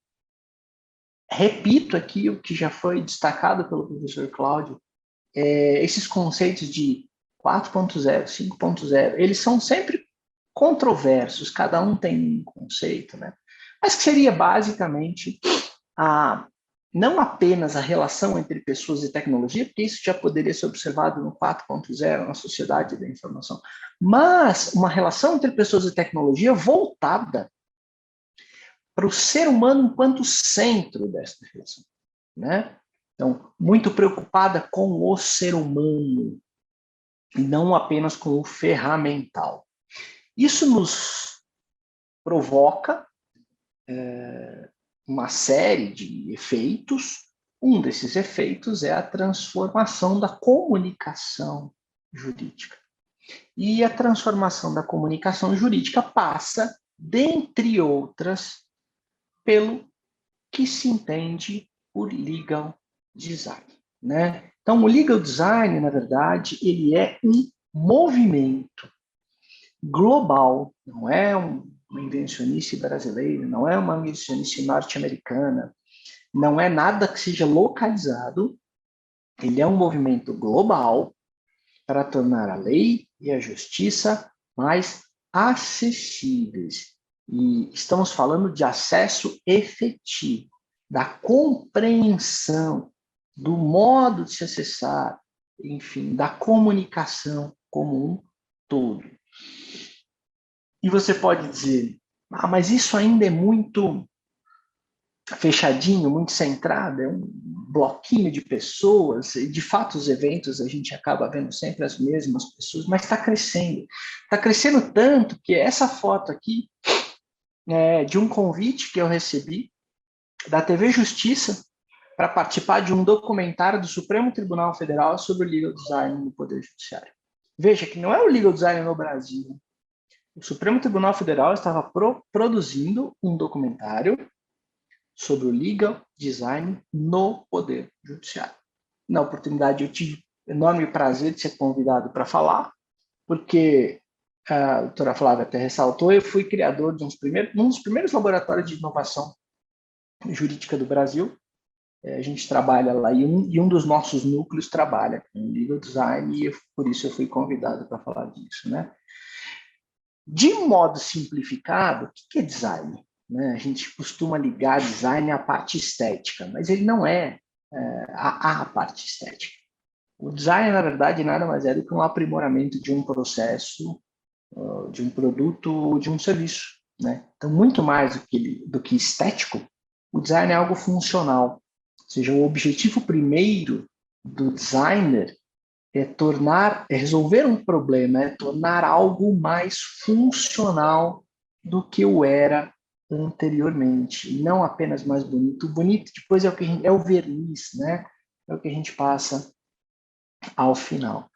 repito aqui o que já foi destacado pelo professor Cláudio, esses conceitos de 4.0, 5.0, eles são sempre controversos, cada um tem um conceito, né? Mas que seria basicamente não apenas a relação entre pessoas e tecnologia, porque isso já poderia ser observado no 4.0, na sociedade da informação, mas uma relação entre pessoas e tecnologia voltada para o ser humano enquanto centro dessa relação, né? Então, muito preocupada com o ser humano, e não apenas com o ferramental. Isso nos provoca uma série de efeitos. Um desses efeitos é a transformação da comunicação jurídica. E a transformação da comunicação jurídica passa, dentre outras, pelo que se entende por legal design, né? Então, o legal design, na verdade, ele é um movimento global, não é uma invencionice brasileira, não é uma invencionice norte-americana, não é nada que seja localizado, ele é um movimento global para tornar a lei e a justiça mais acessíveis. E estamos falando de acesso efetivo, da compreensão, do modo de se acessar, enfim, da comunicação como um todo. E você pode dizer, mas isso ainda é muito fechadinho, muito centrado, é um bloquinho de pessoas, e de fato os eventos a gente acaba vendo sempre as mesmas pessoas, mas está crescendo tanto que essa foto aqui é de um convite que eu recebi da TV Justiça para participar de um documentário do Supremo Tribunal Federal sobre o legal design no Poder Judiciário. Veja que não é o legal design no Brasil. O Supremo Tribunal Federal estava produzindo um documentário sobre o legal design no Poder Judiciário. Na oportunidade, eu tive enorme prazer de ser convidado para falar, porque a doutora Flávia até ressaltou, eu fui criador de um dos primeiros laboratórios de inovação jurídica do Brasil. A gente trabalha lá, e um dos nossos núcleos trabalha com legal design, e por isso eu fui convidado para falar disso, né? De modo simplificado, o que é design? A gente costuma ligar design à parte estética, mas ele não é a parte estética. O design, na verdade, nada mais é do que um aprimoramento de um processo, de um produto, de um serviço, né? Então, muito mais do que estético, o design é algo funcional. Ou seja, o objetivo primeiro do designer é resolver um problema, é tornar algo mais funcional do que o era anteriormente, e não apenas mais bonito. O bonito depois é o verniz, né? É o que a gente passa ao final.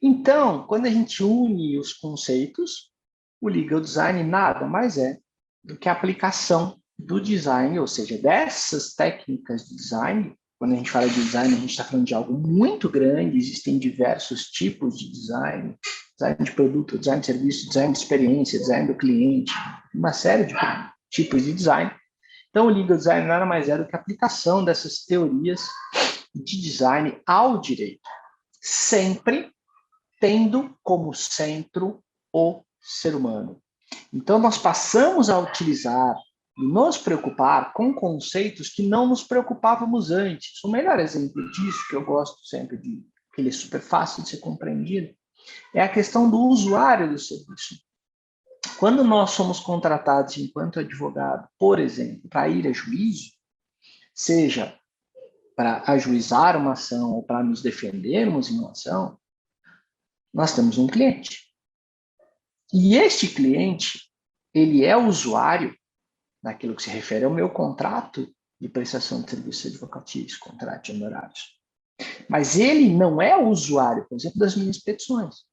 Então, quando a gente une os conceitos, o legal design nada mais é do que a aplicação do design, ou seja, dessas técnicas de design. Quando a gente fala de design, a gente está falando de algo muito grande, existem diversos tipos de design de produto, design de serviço, design de experiência, design do cliente, uma série de tipos de design. Então, o legal design nada mais é do que a aplicação dessas teorias de design ao direito, sempre tendo como centro o ser humano. Então, nós passamos a utilizar e nos preocupar com conceitos que não nos preocupávamos antes. O melhor exemplo disso, que eu gosto sempre de, que ele é super fácil de ser compreendido, é a questão do usuário do serviço. Quando nós somos contratados enquanto advogado, por exemplo, para ir a juízo, seja para ajuizar uma ação ou para nos defendermos em uma ação, nós temos um cliente. E este cliente, ele é usuário naquilo que se refere ao meu contrato de prestação de serviços advocatícios, contrato de honorários. Mas ele não é o usuário, por exemplo, das minhas petições.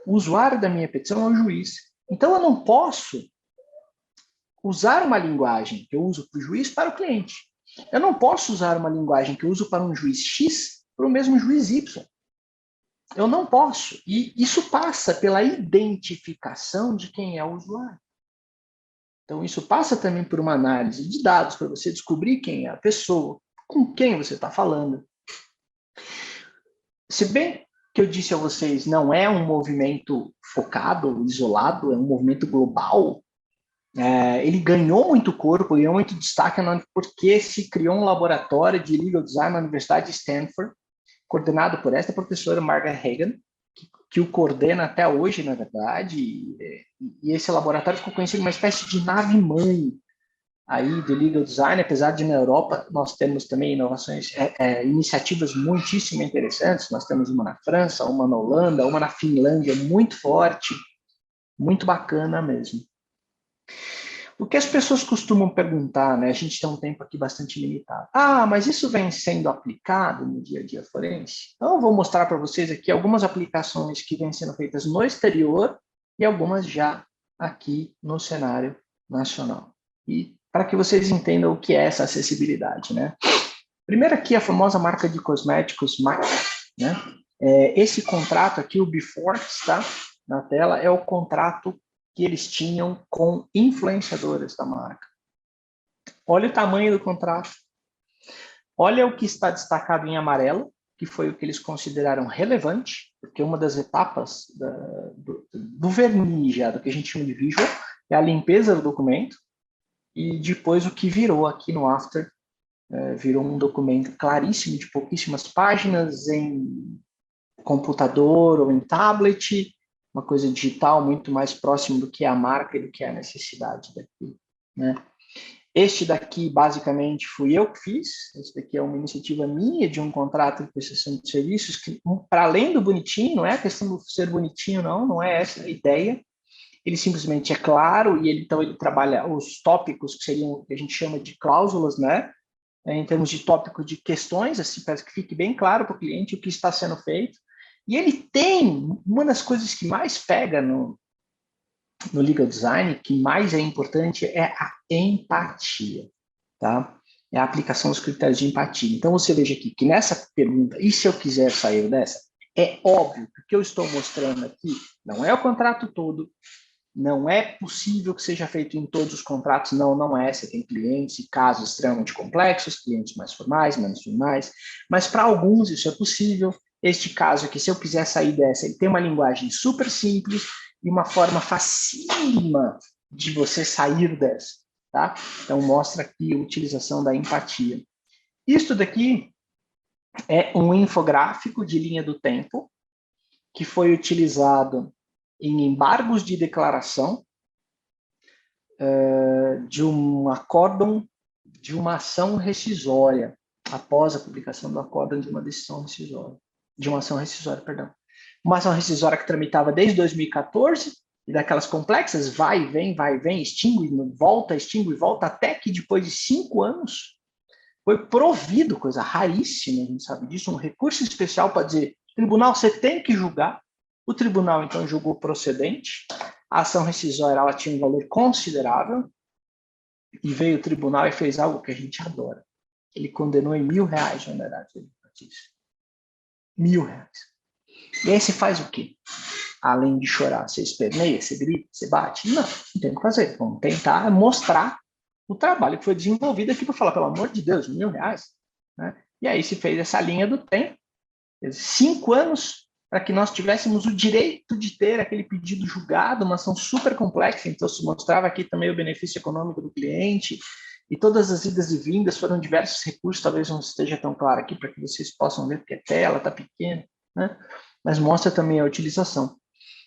O usuário da minha petição é o juiz. Então, eu não posso usar uma linguagem que eu uso para o juiz para o cliente. Eu não posso usar uma linguagem que eu uso para um juiz X para o mesmo juiz Y. Eu não posso. E isso passa pela identificação de quem é o usuário. Então, isso passa também por uma análise de dados para você descobrir quem é a pessoa, com quem você está falando. Se bem que eu disse a vocês, não é um movimento focado, isolado, é um movimento global. Ele ganhou muito corpo, ganhou muito destaque porque se criou um laboratório de legal design na Universidade de Stanford, coordenado por esta professora Margaret Hagan, que o coordena até hoje, na verdade, e esse laboratório ficou conhecido como uma espécie de nave-mãe aí do legal design, apesar de na Europa nós temos também inovações, iniciativas muitíssimo interessantes. Nós temos uma na França, uma na Holanda, uma na Finlândia, muito forte, muito bacana mesmo. O que as pessoas costumam perguntar, né? A gente tem um tempo aqui bastante limitado. Mas isso vem sendo aplicado no dia a dia forense? Então, eu vou mostrar para vocês aqui algumas aplicações que vêm sendo feitas no exterior e algumas já aqui no cenário nacional. E para que vocês entendam o que é essa acessibilidade, né? Primeiro aqui a famosa marca de cosméticos MAC, né? Esse contrato aqui, o Before, está na tela, é o contrato que eles tinham com influenciadoras da marca. Olha o tamanho do contrato. Olha o que está destacado em amarelo, que foi o que eles consideraram relevante, porque uma das etapas do verniz, do que a gente chama de visual, é a limpeza do documento, e depois o que virou aqui no After, virou um documento claríssimo, de pouquíssimas páginas, em computador ou em tablet, uma coisa digital muito mais próximo do que a marca e do que a necessidade daqui, né? Este daqui, basicamente, fui eu que fiz. Esse daqui é uma iniciativa minha de um contrato de prestação de serviços que, para além do bonitinho, não é a questão do ser bonitinho, não é essa a ideia. Ele simplesmente é claro e então ele trabalha os tópicos que seriam o que a gente chama de cláusulas, né? Em termos de tópico de questões, assim, para que fique bem claro para o cliente o que está sendo feito. E ele tem uma das coisas que mais pega no legal design, que mais é importante, é a empatia, tá? É a aplicação dos critérios de empatia. Então, você veja aqui que nessa pergunta, e se eu quiser sair dessa, é óbvio que o que eu estou mostrando aqui não é o contrato todo, não é possível que seja feito em todos os contratos, não é. Você tem clientes e casos extremamente complexos, clientes mais formais, menos formais, mas para alguns isso é possível. Este caso aqui, se eu quiser sair dessa, ele tem uma linguagem super simples e uma forma facílima de você sair dessa, tá? Então, mostra aqui a utilização da empatia. Isto daqui é um infográfico de linha do tempo que foi utilizado em embargos de declaração de um acórdão de uma ação rescisória, após a publicação do acórdão de uma decisão rescisória. De uma ação rescisória, perdão. Uma ação rescisória que tramitava desde 2014, e daquelas complexas, vai e vem, extingue e volta, até que depois de 5 anos, foi provido, coisa raríssima, a gente sabe disso, um recurso especial para dizer, tribunal, você tem que julgar. O tribunal, então, julgou procedente, a ação rescisória ela tinha um valor considerável, e veio o tribunal e fez algo que a gente adora. Ele condenou em R$1.000 de honorários advocatícios. R$1.000. E aí você faz o quê? Além de chorar, você esperneia, você grita, você bate? Não tem o que fazer. Vamos tentar mostrar o trabalho que foi desenvolvido aqui para falar, pelo amor de Deus, R$1.000. Né? E aí se fez essa linha do tempo, 5 anos para que nós tivéssemos o direito de ter aquele pedido julgado, uma ação super complexa, então se mostrava aqui também o benefício econômico do cliente, e todas as idas e vindas foram diversos recursos, talvez não esteja tão claro aqui para que vocês possam ver, porque a tela está pequena, né? Mas mostra também a utilização.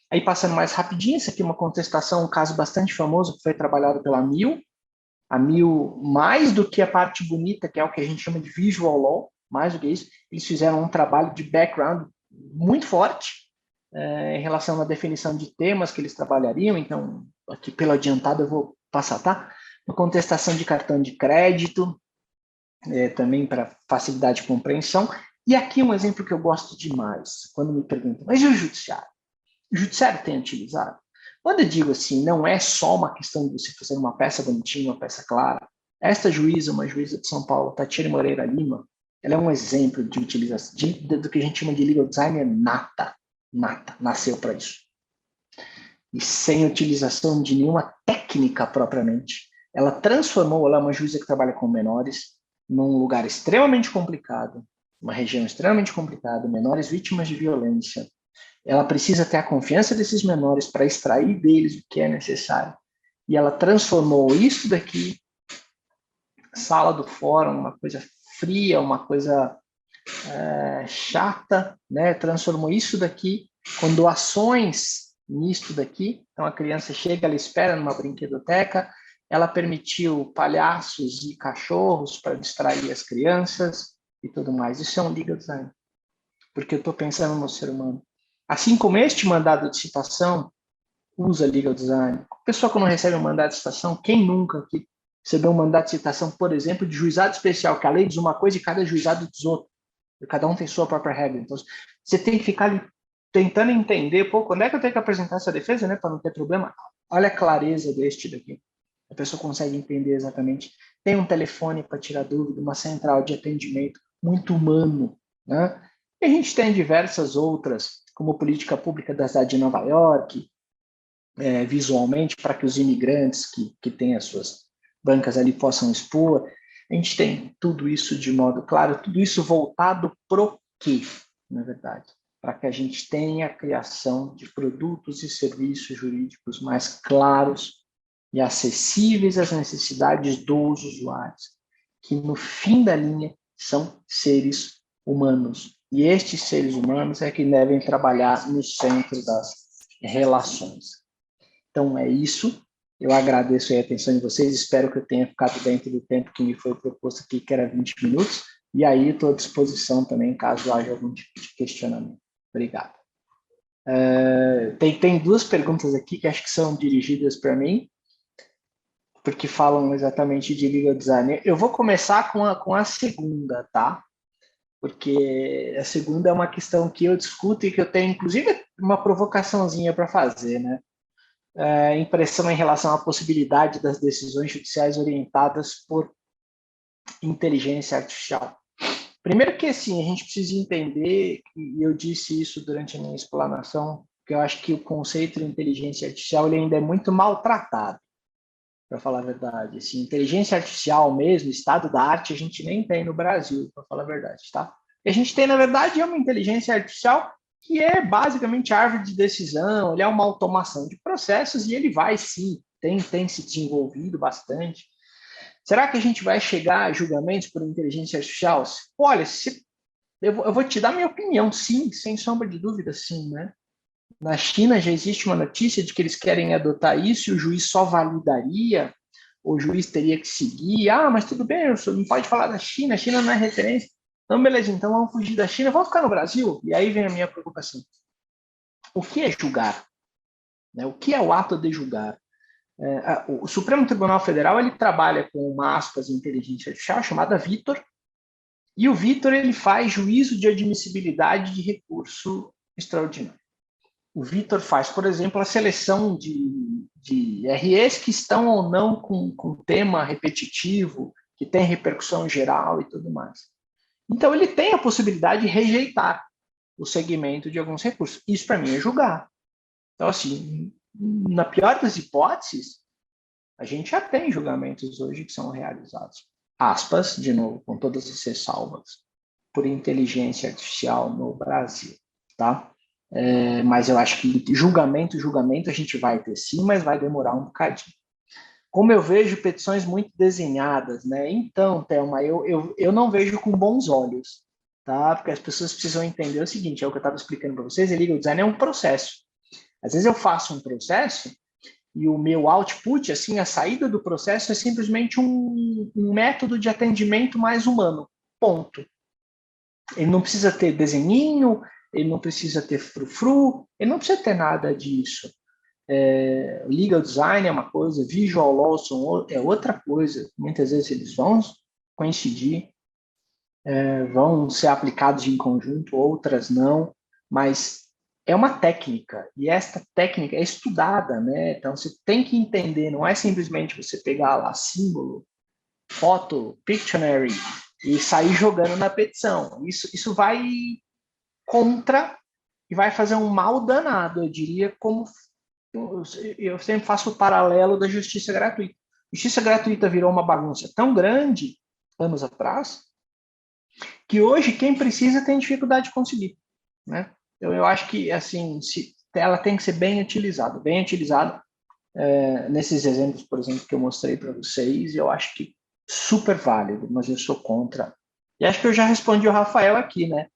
Aí passando mais rapidinho, essa aqui é uma contestação, um caso bastante famoso que foi trabalhado pela MIL, a MIL, mais do que a parte bonita, que é o que a gente chama de visual law, mais do que isso, eles fizeram um trabalho de background muito forte em relação à definição de temas que eles trabalhariam. Então, aqui pelo adiantado eu vou passar, tá? Uma contestação de cartão de crédito, também para facilidade de compreensão. E aqui um exemplo que eu gosto demais, quando me perguntam, mas e o judiciário? O judiciário tem utilizado? Quando eu digo assim, não é só uma questão de você fazer uma peça bonitinha, uma peça clara. Esta juíza, uma juíza de São Paulo, Tatiane Moreira Lima, ela é um exemplo de utilização do que a gente chama de legal design nata, nasceu para isso. E sem utilização de nenhuma técnica propriamente, ela é uma juíza que trabalha com menores, num lugar extremamente complicado, uma região extremamente complicada, menores vítimas de violência. Ela precisa ter a confiança desses menores para extrair deles o que é necessário. E ela transformou isso daqui, sala do fórum, uma coisa fria, uma coisa chata, né? Transformou isso daqui com doações nisto daqui. Então a criança chega, ela espera numa brinquedoteca, ela permitiu palhaços e cachorros para distrair as crianças e tudo mais. Isso é um legal design, porque eu estou pensando no ser humano. Assim como este mandado de citação usa legal design. A pessoa que não recebe um mandado de citação, quem nunca aqui recebeu um mandado de citação, por exemplo, de juizado especial, que a lei diz uma coisa e cada juizado diz outra. Cada um tem sua própria regra. Então, você tem que ficar ali tentando entender, pô, quando é que eu tenho que apresentar essa defesa, né, para não ter problema? Olha a clareza deste daqui. A pessoa consegue entender exatamente. Tem um telefone para tirar dúvida, uma central de atendimento muito humano, né? E a gente tem diversas outras, como política pública da cidade de Nova York, visualmente, para que os imigrantes que têm as suas bancas ali possam expor. A gente tem tudo isso de modo claro, tudo isso voltado pro quê, na verdade? Para que a gente tenha a criação de produtos e serviços jurídicos mais claros e acessíveis às necessidades dos usuários, que no fim da linha são seres humanos. E estes seres humanos é que devem trabalhar no centro das relações. Então é isso. Eu agradeço a atenção de vocês, espero que eu tenha ficado dentro do tempo que me foi proposto aqui, que era 20 minutos, e aí estou à disposição também, caso haja algum tipo de questionamento. Obrigado. Tem duas perguntas aqui que acho que são dirigidas para mim, porque falam exatamente de legal design. Eu vou começar com a segunda, tá? Porque a segunda é uma questão que eu discuto e que eu tenho, inclusive, uma provocaçãozinha para fazer, né? Impressão em relação à possibilidade das decisões judiciais orientadas por inteligência artificial. Primeiro que, assim, a gente precisa entender, e eu disse isso durante a minha explanação, que eu acho que o conceito de inteligência artificial ele ainda é muito maltratado, para falar a verdade. Assim, inteligência artificial mesmo, estado da arte, a gente nem tem no Brasil, para falar a verdade, tá? O que a gente tem, na verdade, é uma inteligência artificial que é basicamente árvore de decisão, ele é uma automação de processos e ele vai, sim, tem se desenvolvido bastante. Será que a gente vai chegar a julgamentos por inteligência artificial? Olha, eu vou te dar minha opinião, sim, sem sombra de dúvida, sim, né? Na China já existe uma notícia de que eles querem adotar isso e o juiz só validaria, o juiz teria que seguir. Ah, mas tudo bem, não pode falar da China, a China não é referência. Então, beleza, então vamos fugir da China, vamos ficar no Brasil? E aí vem a minha preocupação. O que é julgar? O que é o ato de julgar? O Supremo Tribunal Federal ele trabalha com uma aspas de inteligência artificial chamada Vitor, e o Vitor ele faz juízo de admissibilidade de recurso extraordinário. O Vitor faz, por exemplo, a seleção de REs que estão ou não com tema repetitivo, que tem repercussão geral e tudo mais. Então, ele tem a possibilidade de rejeitar o segmento de alguns recursos. Isso, para mim, é julgar. Então, assim, na pior das hipóteses, a gente já tem julgamentos hoje que são realizados, aspas, de novo, com todas as ressalvas, por inteligência artificial no Brasil, tá? Mas eu acho que julgamento a gente vai ter sim, mas vai demorar um bocadinho. Como eu vejo petições muito desenhadas, né? Então, Thelma, eu não vejo com bons olhos, tá? Porque as pessoas precisam entender o seguinte, é o que eu estava explicando para vocês, legal design é um processo. Às vezes eu faço um processo e o meu output, assim, a saída do processo é simplesmente um método de atendimento mais humano, ponto. Ele não precisa ter desenhinho, ele não precisa ter frufru, ele não precisa ter nada disso. Legal design é uma coisa, visual law é outra coisa. Muitas vezes eles vão coincidir, vão ser aplicados em conjunto, outras não, mas é uma técnica, e esta técnica é estudada, né? Então você tem que entender, não é simplesmente você pegar lá símbolo, foto, Pictionary e sair jogando na petição. Isso vai contra e vai fazer um mal danado, eu diria, como eu sempre faço o paralelo da justiça gratuita. Justiça gratuita virou uma bagunça tão grande, anos atrás, que hoje quem precisa tem dificuldade de conseguir, né? Então, eu acho que, assim, ela tem que ser bem utilizada nesses exemplos, por exemplo, que eu mostrei para vocês, eu acho que super válido, mas eu sou contra. E acho que eu já respondi o Rafael aqui, né?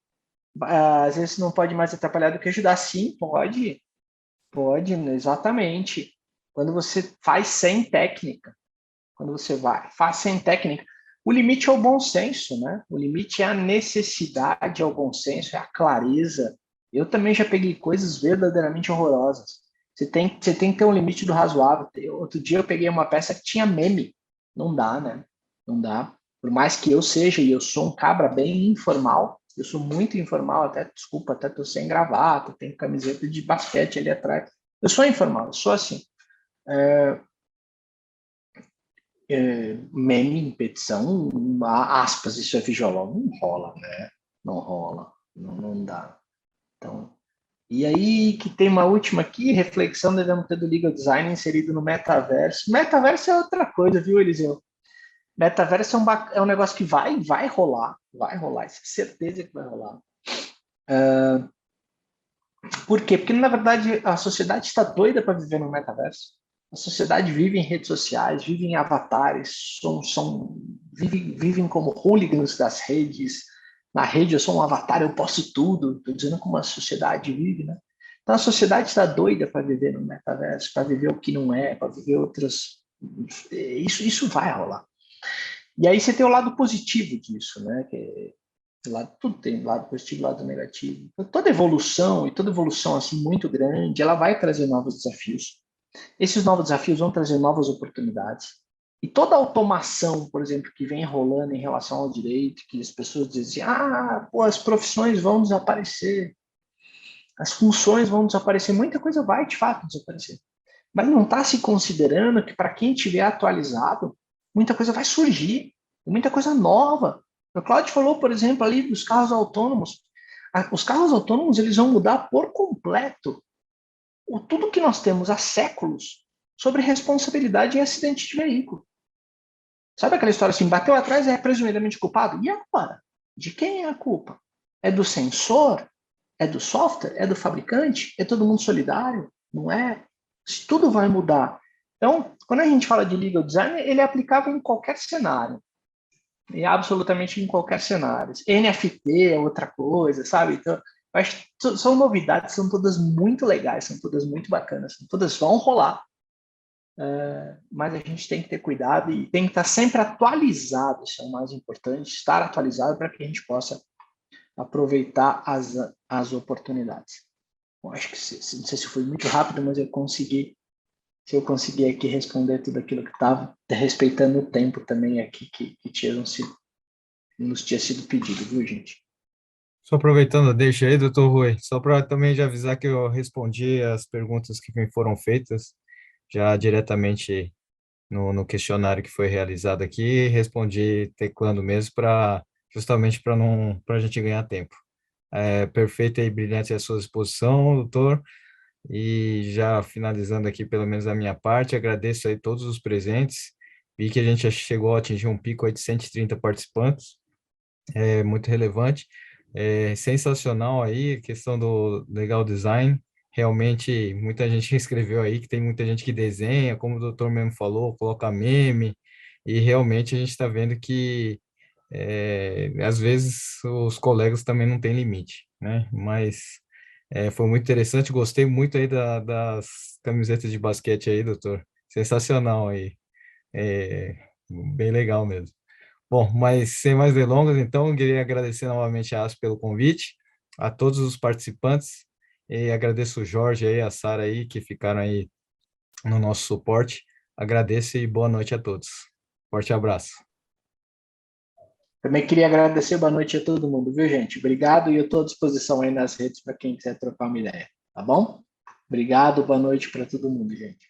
Às vezes não pode mais atrapalhar do que ajudar. Sim, pode, exatamente. Quando você faz sem técnica, faz sem técnica, o limite é o bom senso, né? O limite é a necessidade, é o bom senso, é a clareza. Eu também já peguei coisas verdadeiramente horrorosas. Você tem que ter um limite do razoável. Outro dia eu peguei uma peça que tinha meme. Não dá, né? Não dá. Por mais que eu seja, e eu sou um cabra bem informal, eu sou muito informal, até, desculpa, até tô sem gravata, tenho camiseta de basquete ali atrás. Eu sou informal, eu sou assim. Meme em petição, aspas, isso é visual, não rola, né? Não rola, não dá. Então, e aí que tem uma última aqui, reflexão devemos ter do legal design inserido no metaverso. Metaverso é outra coisa, viu, Eliseu? Metaverso é um negócio que vai rolar, isso é certeza que vai rolar. Por quê? Porque, na verdade, a sociedade está doida para viver no metaverso. A sociedade vive em redes sociais, vive em avatares, vivem como hooligans das redes. Na rede eu sou um avatar, eu posso tudo. Estou dizendo como a sociedade vive, né? Então a sociedade está doida para viver no metaverso, para viver o que não é, para viver outras. Isso vai rolar. E aí você tem o lado positivo disso, né? Tudo tem lado positivo e lado negativo. Então, toda evolução assim muito grande, ela vai trazer novos desafios. Esses novos desafios vão trazer novas oportunidades. E toda a automação, por exemplo, que vem rolando em relação ao direito, que as pessoas dizem, as profissões vão desaparecer, as funções vão desaparecer, muita coisa vai, de fato, desaparecer. Mas não está se considerando que, para quem estiver atualizado, muita coisa vai surgir, muita coisa nova. O Claudio falou, por exemplo, ali dos carros autônomos. Os carros autônomos eles vão mudar por completo tudo que nós temos há séculos sobre responsabilidade em acidente de veículo. Sabe aquela história assim, bateu atrás é presumidamente culpado? E agora? De quem é a culpa? É do sensor? É do software? É do fabricante? É todo mundo solidário? Não é? Tudo vai mudar. Então, quando a gente fala de legal design, ele é aplicável em qualquer cenário. E absolutamente em qualquer cenário. NFT é outra coisa, sabe? Então, acho que são novidades, são todas muito legais, são todas muito bacanas, todas vão rolar. Mas a gente tem que ter cuidado e tem que estar sempre atualizado, isso é o mais importante, estar atualizado para que a gente possa aproveitar as oportunidades. Bom, acho que não sei se foi muito rápido, mas eu consegui aqui responder tudo aquilo que estava, respeitando o tempo também aqui que nos tinha sido pedido, viu, gente? Só aproveitando, deixa aí, doutor Rui, só para também já avisar que eu respondi as perguntas que me foram feitas, já diretamente no questionário que foi realizado aqui, respondi teclando mesmo justamente para a gente ganhar tempo. Perfeita e brilhante a sua exposição, doutor, e já finalizando aqui pelo menos a minha parte, agradeço aí todos os presentes, vi que a gente já chegou a atingir um pico aí de 130 participantes, é muito relevante, sensacional aí, a questão do legal design, realmente muita gente escreveu aí que tem muita gente que desenha, como o doutor mesmo falou, coloca meme, e realmente a gente está vendo que às vezes os colegas também não têm limite, né? Mas foi muito interessante, gostei muito aí das camisetas de basquete aí, doutor, sensacional aí, bem legal mesmo. Bom, mas sem mais delongas, então, eu queria agradecer novamente a ASP pelo convite, a todos os participantes, e agradeço o Jorge aí, a Sara aí, que ficaram aí no nosso suporte. Agradeço e boa noite a todos. Forte abraço. Também queria agradecer, boa noite a todo mundo, viu, gente? Obrigado e eu estou à disposição aí nas redes para quem quiser trocar uma ideia, tá bom? Obrigado, boa noite para todo mundo, gente.